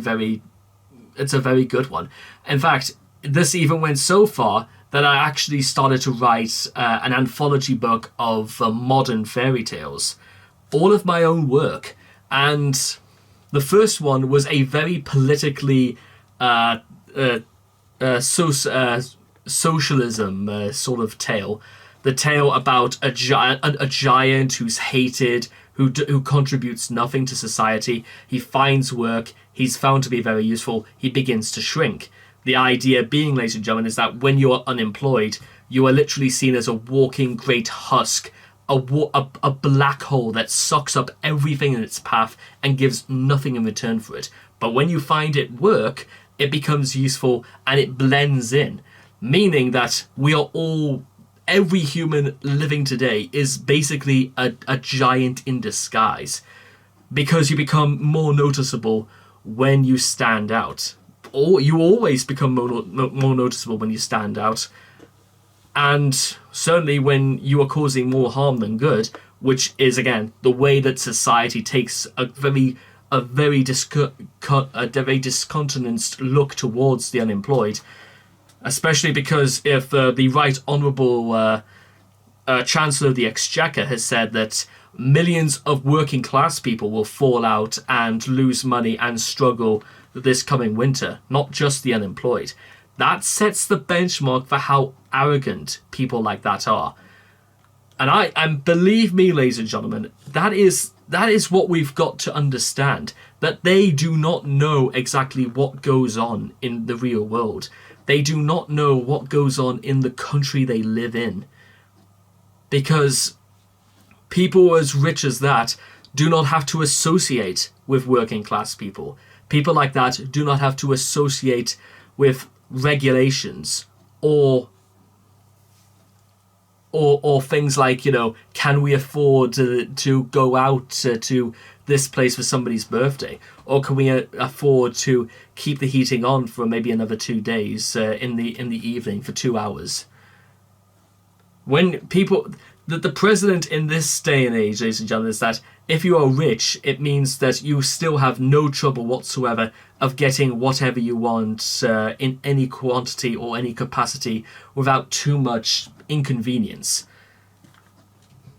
good one. In fact, this even went so far that I actually started to write an anthology book of modern fairy tales, all of my own work. And the first one was a very politically socialism sort of tale. The tale about a giant who's hated, who contributes nothing to society. He finds work. He's found to be very useful. He begins to shrink. The idea being, ladies and gentlemen, is that when you are unemployed, you are literally seen as a walking great husk, a black hole that sucks up everything in its path and gives nothing in return for it. But when you find it work, it becomes useful and it blends in, meaning that every human living today is basically a giant in disguise, because you become more noticeable when you stand out. Or you always become more noticeable when you stand out. And certainly when you are causing more harm than good, which is, again, the way that society takes a very discountenanced look towards the unemployed. Especially because if the Right Honourable Chancellor of the Exchequer has said that millions of working class people will fall out and lose money and struggle this coming winter, not just the unemployed. That sets the benchmark for how arrogant people like that are. And believe me, ladies and gentlemen, that is what we've got to understand, that they do not know exactly what goes on in the real world. They do not know what goes on in the country they live in. Because people as rich as that do not have to associate with working class people. People like that do not have to associate with regulations or things like, can we afford to go out to this place for somebody's birthday? Or can we afford to keep the heating on for maybe another 2 days in the evening for 2 hours? When people... The president in this day and age, ladies and gentlemen, is that if you are rich, it means that you still have no trouble whatsoever of getting whatever you want in any quantity or any capacity without too much inconvenience.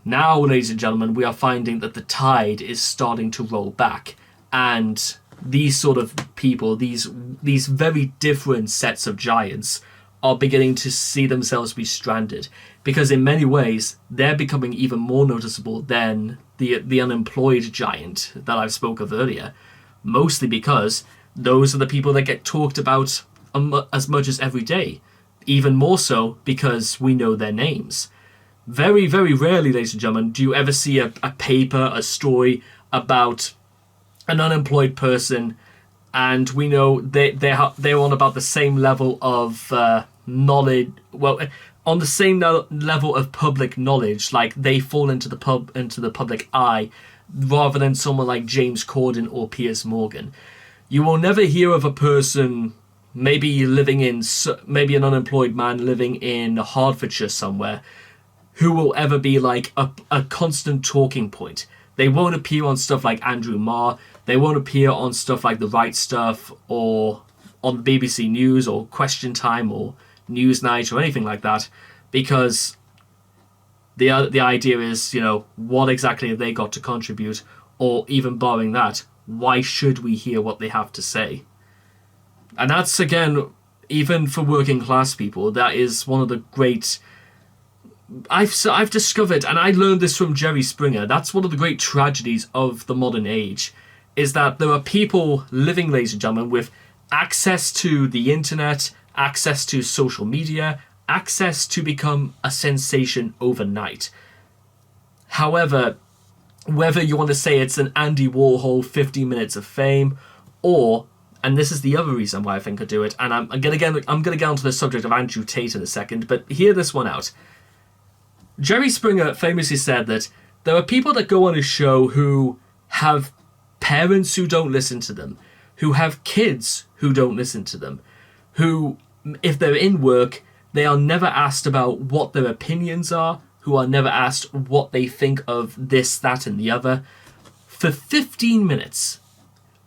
Now, ladies and gentlemen, we are finding that the tide is starting to roll back, and these sort of people, these very different sets of giants, are beginning to see themselves be stranded, because in many ways they're becoming even more noticeable than the unemployed giant that I spoke of earlier, mostly because those are the people that get talked about as much as every day, even more so because we know their names. Very, very rarely, ladies and gentlemen, do you ever see a paper, a story about an unemployed person, and we know they're on about the same level of knowledge. Well, on the same level of public knowledge, like they fall into the public eye, rather than someone like James Corden or Piers Morgan. You will never hear of a person, maybe an unemployed man living in Hertfordshire somewhere, who will ever be like a constant talking point. They won't appear on stuff like Andrew Marr. They won't appear on stuff like The Right Stuff or on BBC News or Question Time or Newsnight or anything like that, because the idea is, what exactly have they got to contribute? Or even barring that, why should we hear what they have to say? And that's, again, even for working class people, that is one of the great... I've discovered, and I learned this from Jerry Springer, that's one of the great tragedies of the modern age, is that there are people living, ladies and gentlemen, with access to the internet, access to social media, access to become a sensation overnight. However, whether you want to say it's an Andy Warhol 15 minutes of fame, or, and this is the other reason why I think I do it, and I'm gonna get onto the subject of Andrew Tate in a second, but hear this one out. Jerry Springer famously said that there are people that go on his show who have parents who don't listen to them, who have kids who don't listen to them, who, if they're in work, they are never asked about what their opinions are, who are never asked what they think of this, that, and the other. For 15 minutes,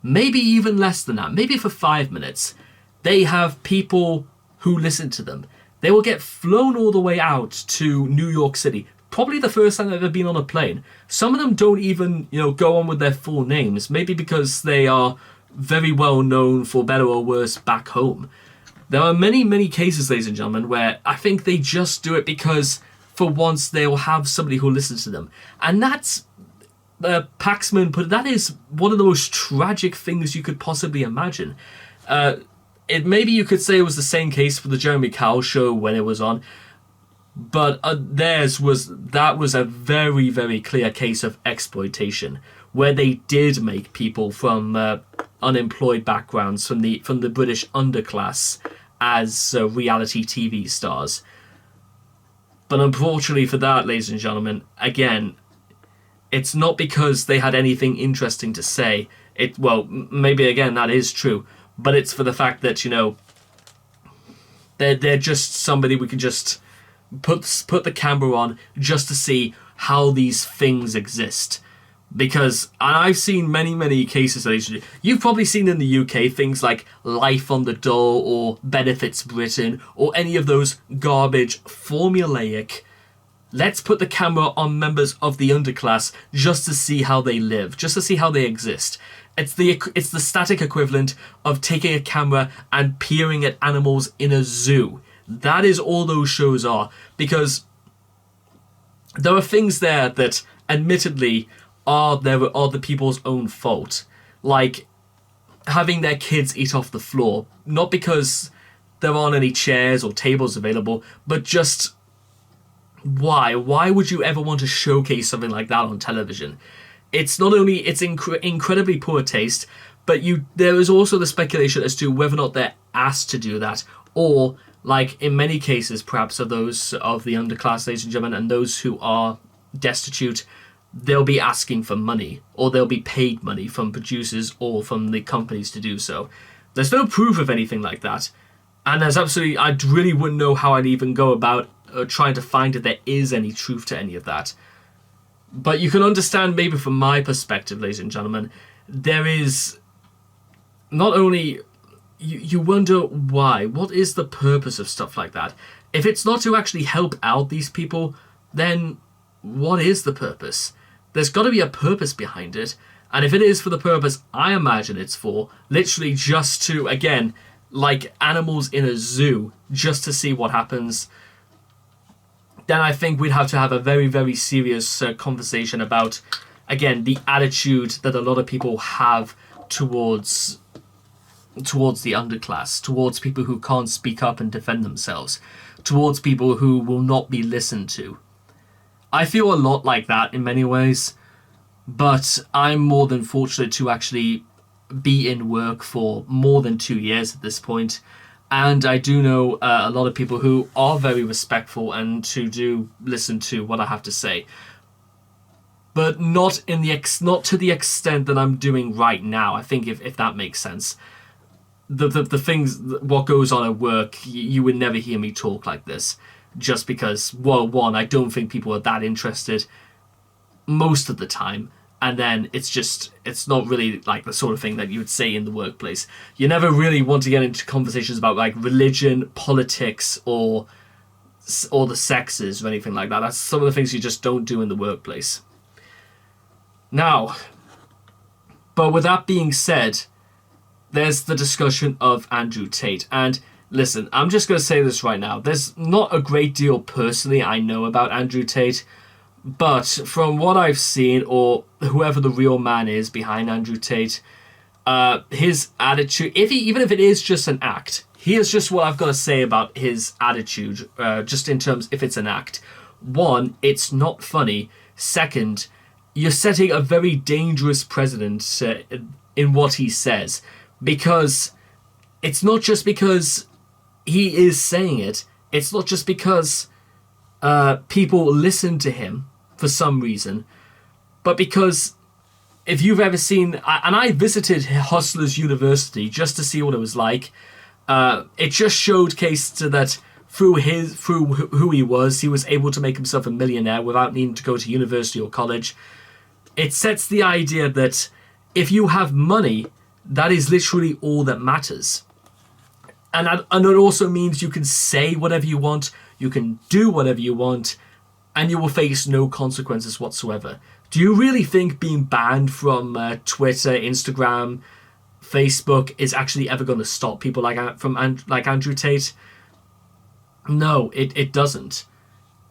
maybe even less than that, maybe for 5 minutes, they have people who listen to them. They will get flown all the way out to New York City. Probably the first time they've ever been on a plane. Some of them don't even, go on with their full names. Maybe because they are very well known, for better or worse, back home. There are many, many cases, ladies and gentlemen, where I think they just do it because for once they'll have somebody who listens to them. And that's, Paxman put, that is one of the most tragic things you could possibly imagine. Maybe you could say it was the same case for the Jeremy Kyle show when it was on, but that was a very, very clear case of exploitation, where they did make people from unemployed backgrounds, from the British underclass, as reality TV stars. But unfortunately for that, ladies and gentlemen, again, it's not because they had anything interesting to say. Maybe again that is true. But it's for the fact that, they're just somebody we could just put the camera on just to see how these things exist. Because, and I've seen many, many cases, you've probably seen in the UK things like Life on the Dole or Benefits Britain or any of those garbage formulaic, let's put the camera on members of the underclass just to see how they live, just to see how they exist. It's the static equivalent of taking a camera and peering at animals in a zoo. That is all those shows are. Because there are things there that admittedly are the people's own fault, like having their kids eat off the floor, not because there aren't any chairs or tables available, but just why would you ever want to showcase something like that on television? It's not only incredibly poor taste, but there is also the speculation as to whether or not they're asked to do that, or like in many cases perhaps of those of the underclass, ladies and gentlemen, and those who are destitute, they'll be asking for money, or they'll be paid money from producers or from the companies to do so. There's no proof of anything like that, and I really wouldn't know how I'd even go about trying to find if there is any truth to any of that. But you can understand, maybe from my perspective, ladies and gentlemen, there is not only... You wonder why. What is the purpose of stuff like that? If it's not to actually help out these people, then what is the purpose? There's got to be a purpose behind it. And if it is for the purpose I imagine it's for, literally just to, again, like animals in a zoo, just to see what happens, then I think we'd have to have a very, very serious conversation about, again, the attitude that a lot of people have towards the underclass, towards people who can't speak up and defend themselves, towards people who will not be listened to. I feel a lot like that in many ways, but I'm more than fortunate to actually be in work for more than 2 years at this point, and I do know a lot of people who are very respectful and who do listen to what I have to say, but not to the extent that I'm doing right now. I think if that makes sense. The things, what goes on at work, you would never hear me talk like this, just because, well, one, I don't think people are that interested most of the time, and then it's not really like the sort of thing that you would say in the workplace. You never really want to get into conversations about like religion, politics, or the sexes or anything like that. That's some of the things you just don't do in the workplace. Now, but with that being said, there's the discussion of Andrew Tate. And listen, I'm just going to say this right now. There's not a great deal personally I know about Andrew Tate, but from what I've seen, or whoever the real man is behind Andrew Tate, his attitude, even if it is just an act, here's just what I've got to say about his attitude, just in terms if it's an act. One, it's not funny. Second, you're setting a very dangerous precedent in what he says. Because it's not just because he is saying it. It's not just because people listen to him for some reason. But because if you've ever seen... And I visited Hustlers University just to see what it was like. It just showcased that through who he was able to make himself a millionaire without needing to go to university or college. It sets the idea that if you have money... that is literally all that matters. And it also means you can say whatever you want, you can do whatever you want, and you will face no consequences whatsoever. Do you really think being banned from Twitter, Instagram, Facebook is actually ever going to stop people like Andrew Tate? No, it doesn't.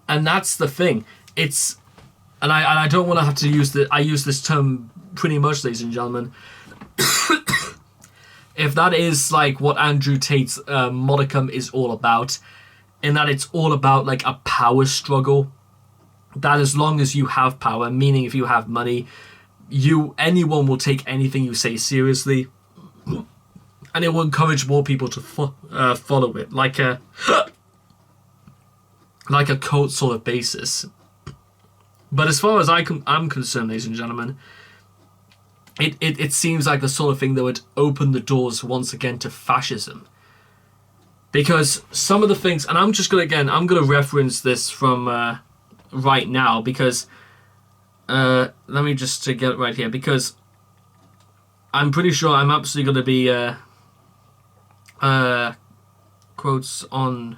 And that's the thing. And I don't want to have to I use this term pretty much, ladies and gentlemen. If that is like what Andrew Tate's modicum is all about, in that it's all about like a power struggle, that as long as you have power, meaning if you have money, anyone will take anything you say seriously, and it will encourage more people to follow it, like a cult sort of basis. But as far as I'm concerned, ladies and gentlemen, it seems like the sort of thing that would open the doors once again to fascism. Because some of the things, and I'm going to reference this from right now, because let me just to get it right here, because I'm pretty sure I'm absolutely going to be quotes on...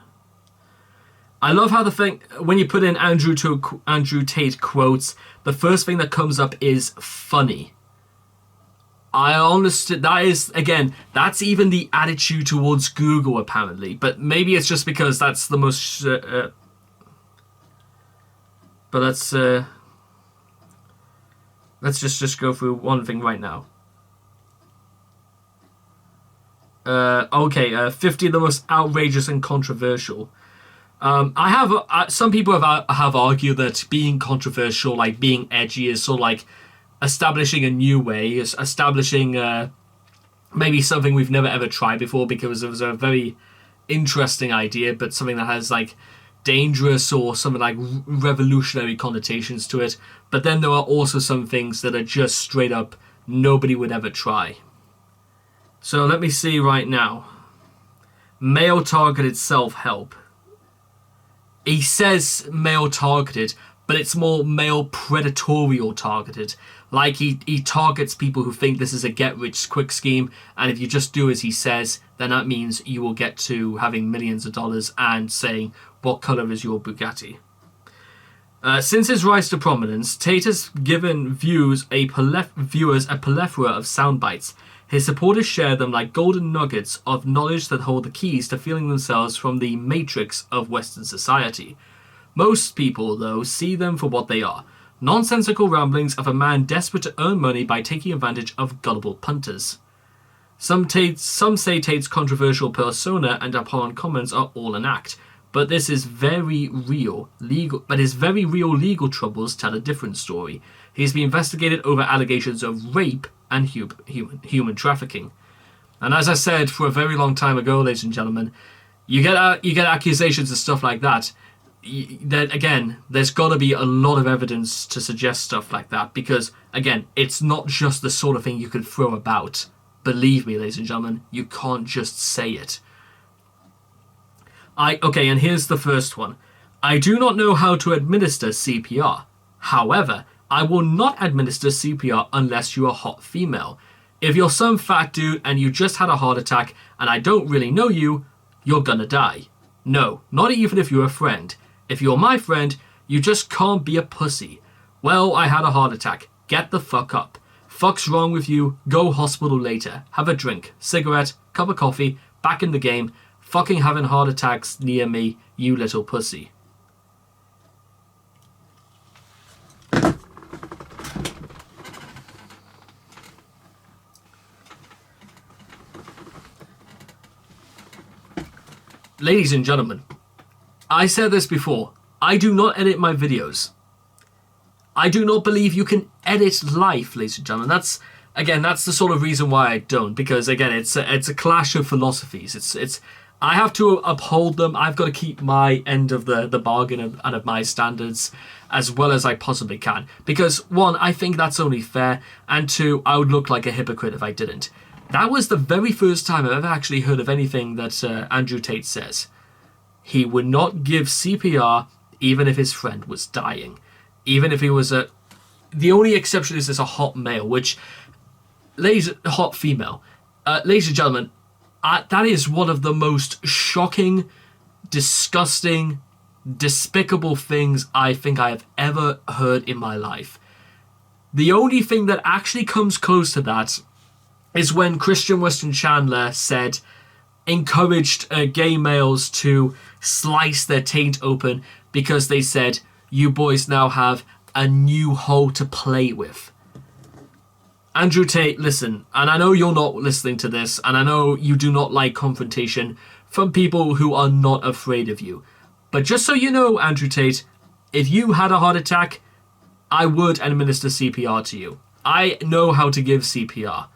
I love how when you put in Andrew Tate quotes, the first thing that comes up is funny. I understood that is, again, that's even the attitude towards Google apparently, but maybe it's just because that's the most But let's just go through one thing right now. Okay, 50 of the most outrageous and controversial. I have some people have argued that being controversial, like being edgy, is sort of like establishing a new way, is establishing maybe something we've never ever tried before, because it was a very interesting idea, but something that has like dangerous or something like revolutionary connotations to it. But then there are also some things that are just straight up nobody would ever try. So let me see right now. Male targeted self-help. He says male targeted, but it's more male predatorial targeted. Like he targets people who think this is a get-rich-quick scheme, and if you just do as he says, then that means you will get to having millions of dollars and saying, what colour is your Bugatti? Since his rise to prominence, Tate has given viewers a plethora of sound bites. His supporters share them like golden nuggets of knowledge that hold the keys to feeling themselves from the matrix of Western society. Most people, though, see them for what they are: nonsensical ramblings of a man desperate to earn money by taking advantage of gullible punters. Some say Tate's controversial persona and abhorrent comments are all an act, but his very real legal troubles tell a different story. He's been investigated over allegations of rape and human trafficking. And as I said for a very long time ago, ladies and gentlemen, you get accusations and stuff like that. That again, there's got to be a lot of evidence to suggest stuff like that, because again, it's not just the sort of thing you can throw about. Believe me, ladies and gentlemen, you can't just say it. Okay, and here's the first one. I do not know how to administer CPR. However, I will not administer CPR unless you're a hot female. If you're some fat dude and you just had a heart attack and I don't really know you, you're gonna die. No, not even if you're a friend. If you're my friend, you just can't be a pussy. Well, I had a heart attack. Get the fuck up. Fuck's wrong with you? Go hospital later. Have a drink, cigarette, cup of coffee, back in the game. Fucking having heart attacks near me, you little pussy. Ladies and gentlemen, I said this before, I do not edit my videos. I do not believe you can edit life, ladies and gentlemen. That's the sort of reason why I don't, because again, it's a clash of philosophies. I have to uphold them. I've got to keep my end of the bargain and of my standards as well as I possibly can. Because one, I think that's only fair, and two, I would look like a hypocrite if I didn't. That was the very first time I've ever actually heard of anything that Andrew Tate says. He would not give CPR even if his friend was dying. Even if he was the only exception is a hot male, which, hot female. Ladies and gentlemen, that is one of the most shocking, disgusting, despicable things I think I have ever heard in my life. The only thing that actually comes close to that is when Christian Weston Chandler encouraged gay males to slice their taint open because they said, you boys now have a new hole to play with. Andrew Tate, listen, and I know you're not listening to this, and I know you do not like confrontation from people who are not afraid of you. But just so you know, Andrew Tate, if you had a heart attack, I would administer CPR to you. I know how to give CPR.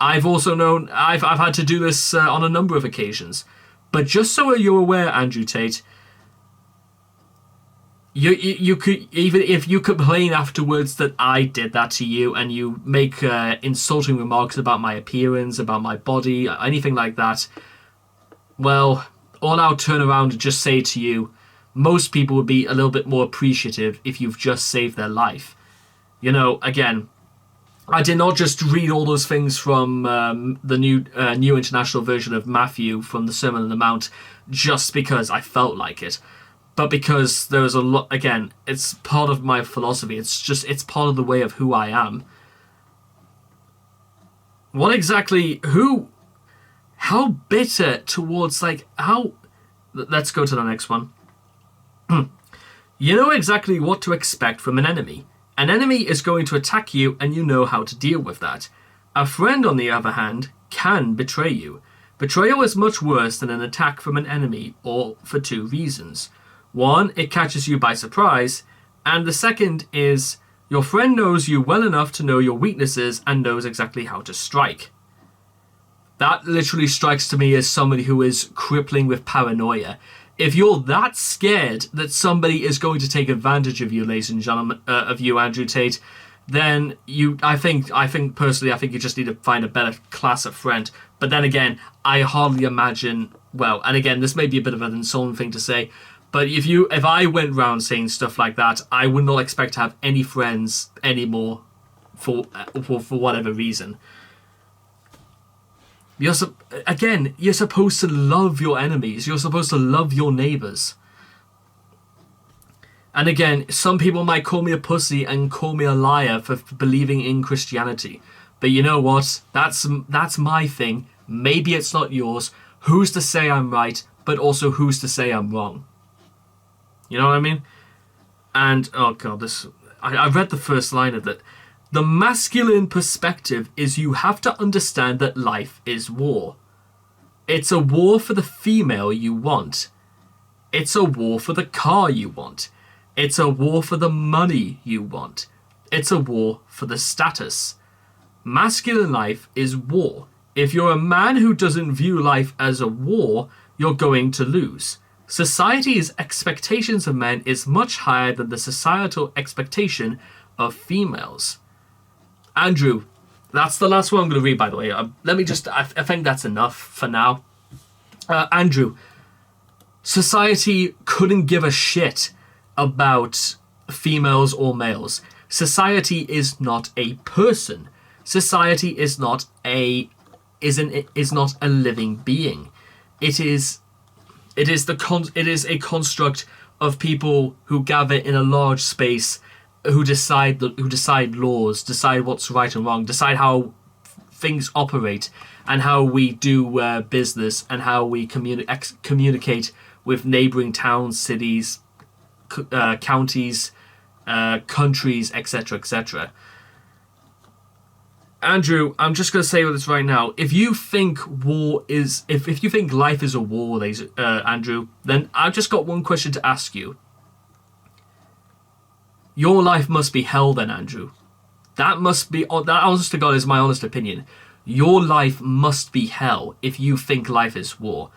I've had to do this on a number of occasions. But just so you're aware, Andrew Tate, you could, even if you complain afterwards that I did that to you and you make insulting remarks about my appearance, about my body, anything like that, well, all I'll turn around and just say to you, most people would be a little bit more appreciative if you've just saved their life. You know, again, I did not just read all those things from the New International Version of Matthew from the Sermon on the Mount just because I felt like it. But because there was a lot, again, it's part of my philosophy. It's part of the way of who I am. What exactly, how bitter towards, let's go to the next one. You know exactly what to expect from an enemy. An enemy is going to attack you and you know how to deal with that. A friend, on the other hand, can betray you. Betrayal is much worse than an attack from an enemy, or for two reasons. One, it catches you by surprise, and the second is your friend knows you well enough to know your weaknesses and knows exactly how to strike. That literally strikes to me as somebody who is crippling with paranoia. If you're that scared that somebody is going to take advantage of you, ladies and gentlemen, of you, Andrew Tate, then I think personally, you just need to find a better class of friend. But then again, I hardly imagine, well, and again, this may be a bit of an insulting thing to say, but if I went round saying stuff like that, I would not expect to have any friends anymore for whatever reason. You're supposed to love your enemies. You're supposed to love your neighbours. And again, some people might call me a pussy and call me a liar for believing in Christianity. But you know what? That's my thing. Maybe it's not yours. Who's to say I'm right, but also who's to say I'm wrong? You know what I mean? And, oh god, I read the first line of that. The masculine perspective is you have to understand that life is war. It's a war for the female you want. It's a war for the car you want. It's a war for the money you want. It's a war for the status. Masculine life is war. If you're a man who doesn't view life as a war, you're going to lose. Society's expectations of men is much higher than the societal expectation of females. Andrew, that's the last one I'm going to read, by the way. I think that's enough for now. Andrew, society couldn't give a shit about females or males. Society is not a person. Society is not a living being. It is a construct of people who gather in a large space, who decide laws, decide what's right and wrong, decide how things operate, and how we do business, and how we communicate with neighboring towns, cities, counties, countries, etc., etc. Andrew, I'm just going to say this right now. If you think if you think life is a war, Andrew, then I've just got one question to ask you. Your life must be hell then, Andrew. That, honest to God, is my honest opinion. Your life must be hell if you think life is war.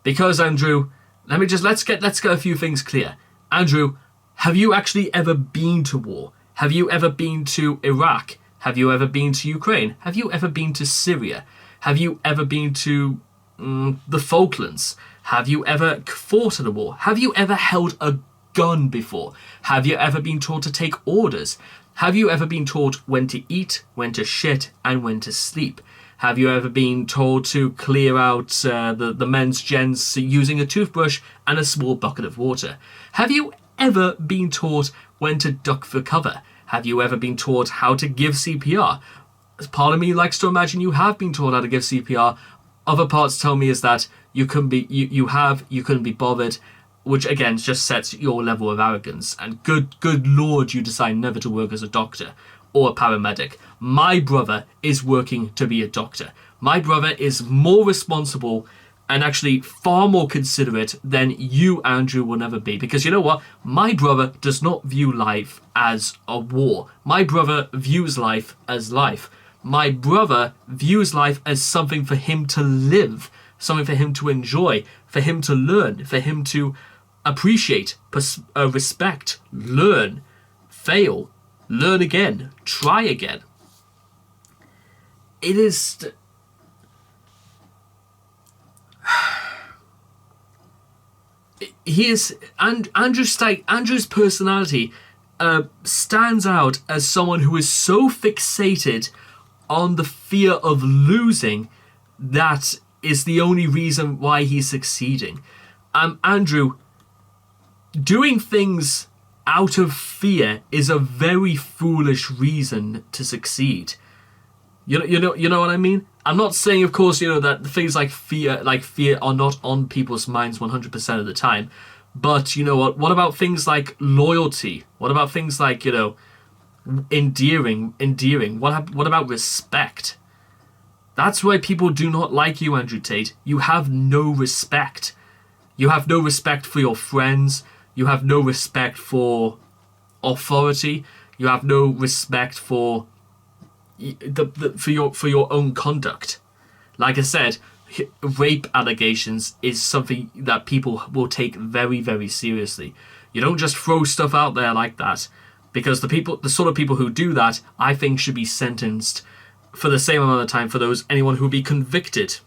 Because, Andrew, let's get a few things clear. Andrew, have you actually ever been to war? Have you ever been to Iraq? Have you ever been to Ukraine? Have you ever been to Syria? Have you ever been to the Falklands? Have you ever fought in a war? Have you ever held a gun before? Have you ever been taught to take orders? Have you ever been taught when to eat, when to shit, and when to sleep? Have you ever been told to clear out the men's gens using a toothbrush and a small bucket of water? Have you ever been taught when to duck for cover? Have you ever been taught how to give CPR? Part of me likes to imagine you have been taught how to give CPR. Other parts tell me is that you couldn't be bothered, which again just sets your level of arrogance. And good lord, you decide never to work as a doctor or a paramedic. My brother is working to be a doctor. My brother is more responsible and actually far more considerate than you, Andrew, will never be. Because you know what? My brother does not view life as a war. My brother views life as life. My brother views life as something for him to live, something for him to enjoy, for him to learn, for him to appreciate, respect, learn, fail, learn again, try again. It is... Andrew's personality stands out as someone who is so fixated on the fear of losing that is the only reason why he's succeeding. Andrew, doing things out of fear is a very foolish reason to succeed. You know what I mean? I'm not saying, of course, that things like fear are not on people's minds 100% of the time, But you know what? What about things like loyalty? What about things like, endearing? What about respect? That's why people do not like you, Andrew Tate. You have no respect. You have no respect for your friends. You have no respect for authority. You have no respect for for your own conduct. Like I said, rape allegations is something that people will take very, very seriously. You don't just throw stuff out there like that, because the sort of people who do that, I think, should be sentenced for the same amount of time for anyone who would be convicted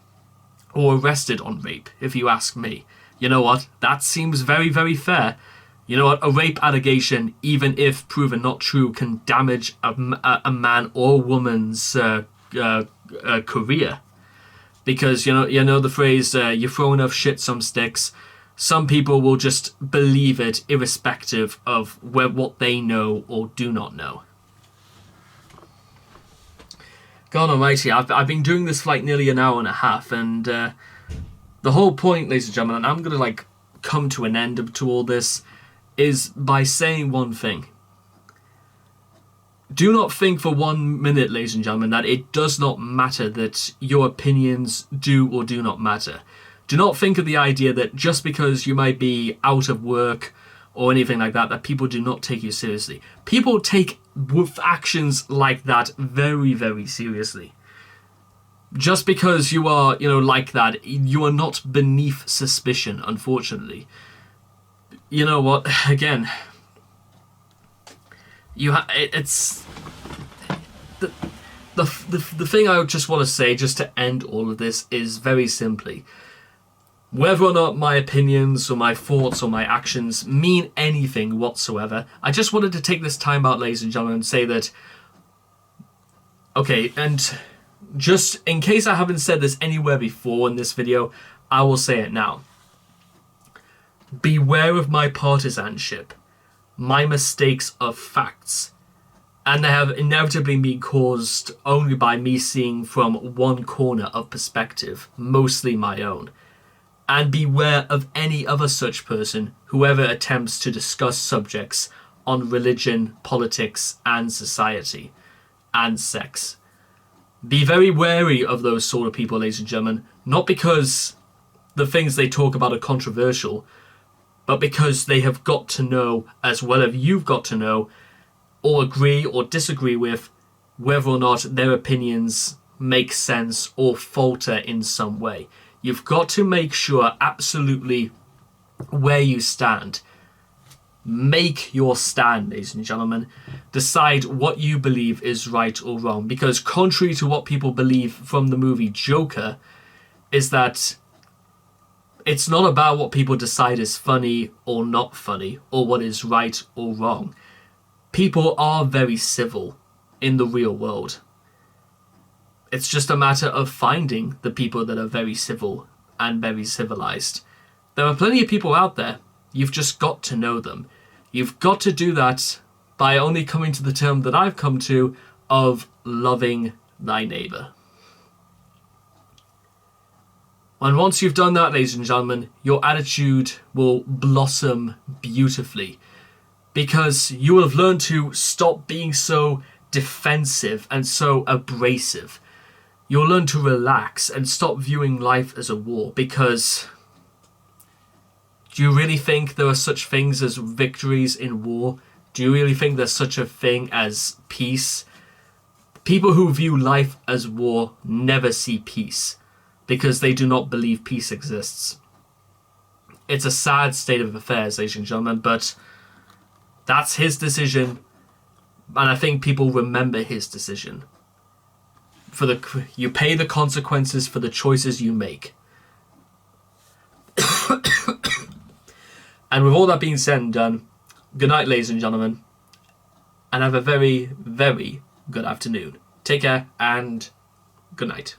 or arrested on rape, if you ask me. You know what? That seems very, very fair. You know what? A rape allegation, even if proven not true, can damage a man or woman's career. Because, you know the phrase, you throw enough shit, some sticks. Some people will just believe it irrespective of what they know or do not know. God almighty, I've been doing this for like nearly an hour and a half, and the whole point, ladies and gentlemen, and I'm going to come to an end to all this, is by saying one thing. Do not think for 1 minute, ladies and gentlemen, that it does not matter that your opinions do or do not matter. Do not think of the idea that just because you might be out of work or anything like that people do not take you seriously. People take actions like that very, very seriously. Just because you are, like that, you are not beneath suspicion, unfortunately. You know what? Again, it's the thing I just want to say, just to end all of this, is very simply, whether or not my opinions or my thoughts or my actions mean anything whatsoever, I just wanted to take this time out, ladies and gentlemen, and say that, okay, and just in case I haven't said this anywhere before in this video, I will say it now. Beware of my partisanship. My mistakes are facts, and they have inevitably been caused only by me seeing from one corner of perspective, mostly my own. And beware of any other such person who ever attempts to discuss subjects on religion, politics, and society, and sex. Be very wary of those sort of people, ladies and gentlemen, not because the things they talk about are controversial, but because they have got to know, as well as you've got to know, or agree or disagree with, whether or not their opinions make sense or falter in some way. You've got to make sure absolutely where you stand. Make your stand, ladies and gentlemen. Decide what you believe is right or wrong. Because contrary to what people believe from the movie Joker, is that it's not about what people decide is funny or not funny, or what is right or wrong. People are very civil in the real world. It's just a matter of finding the people that are very civil and very civilized. There are plenty of people out there. You've just got to know them. You've got to do that by only coming to the term that I've come to of loving thy neighbor. And once you've done that, ladies and gentlemen, your attitude will blossom beautifully, because you will have learned to stop being so defensive and so abrasive. You'll learn to relax and stop viewing life as a war, because do you really think there are such things as victories in war? Do you really think there's such a thing as peace? People who view life as war never see peace, because they do not believe peace exists. It's a sad state of affairs, ladies and gentlemen, but that's his decision, and I think people remember his decision. You pay the consequences for the choices you make. And with all that being said and done, good night, ladies and gentlemen, and have a very, very good afternoon. Take care, and good night.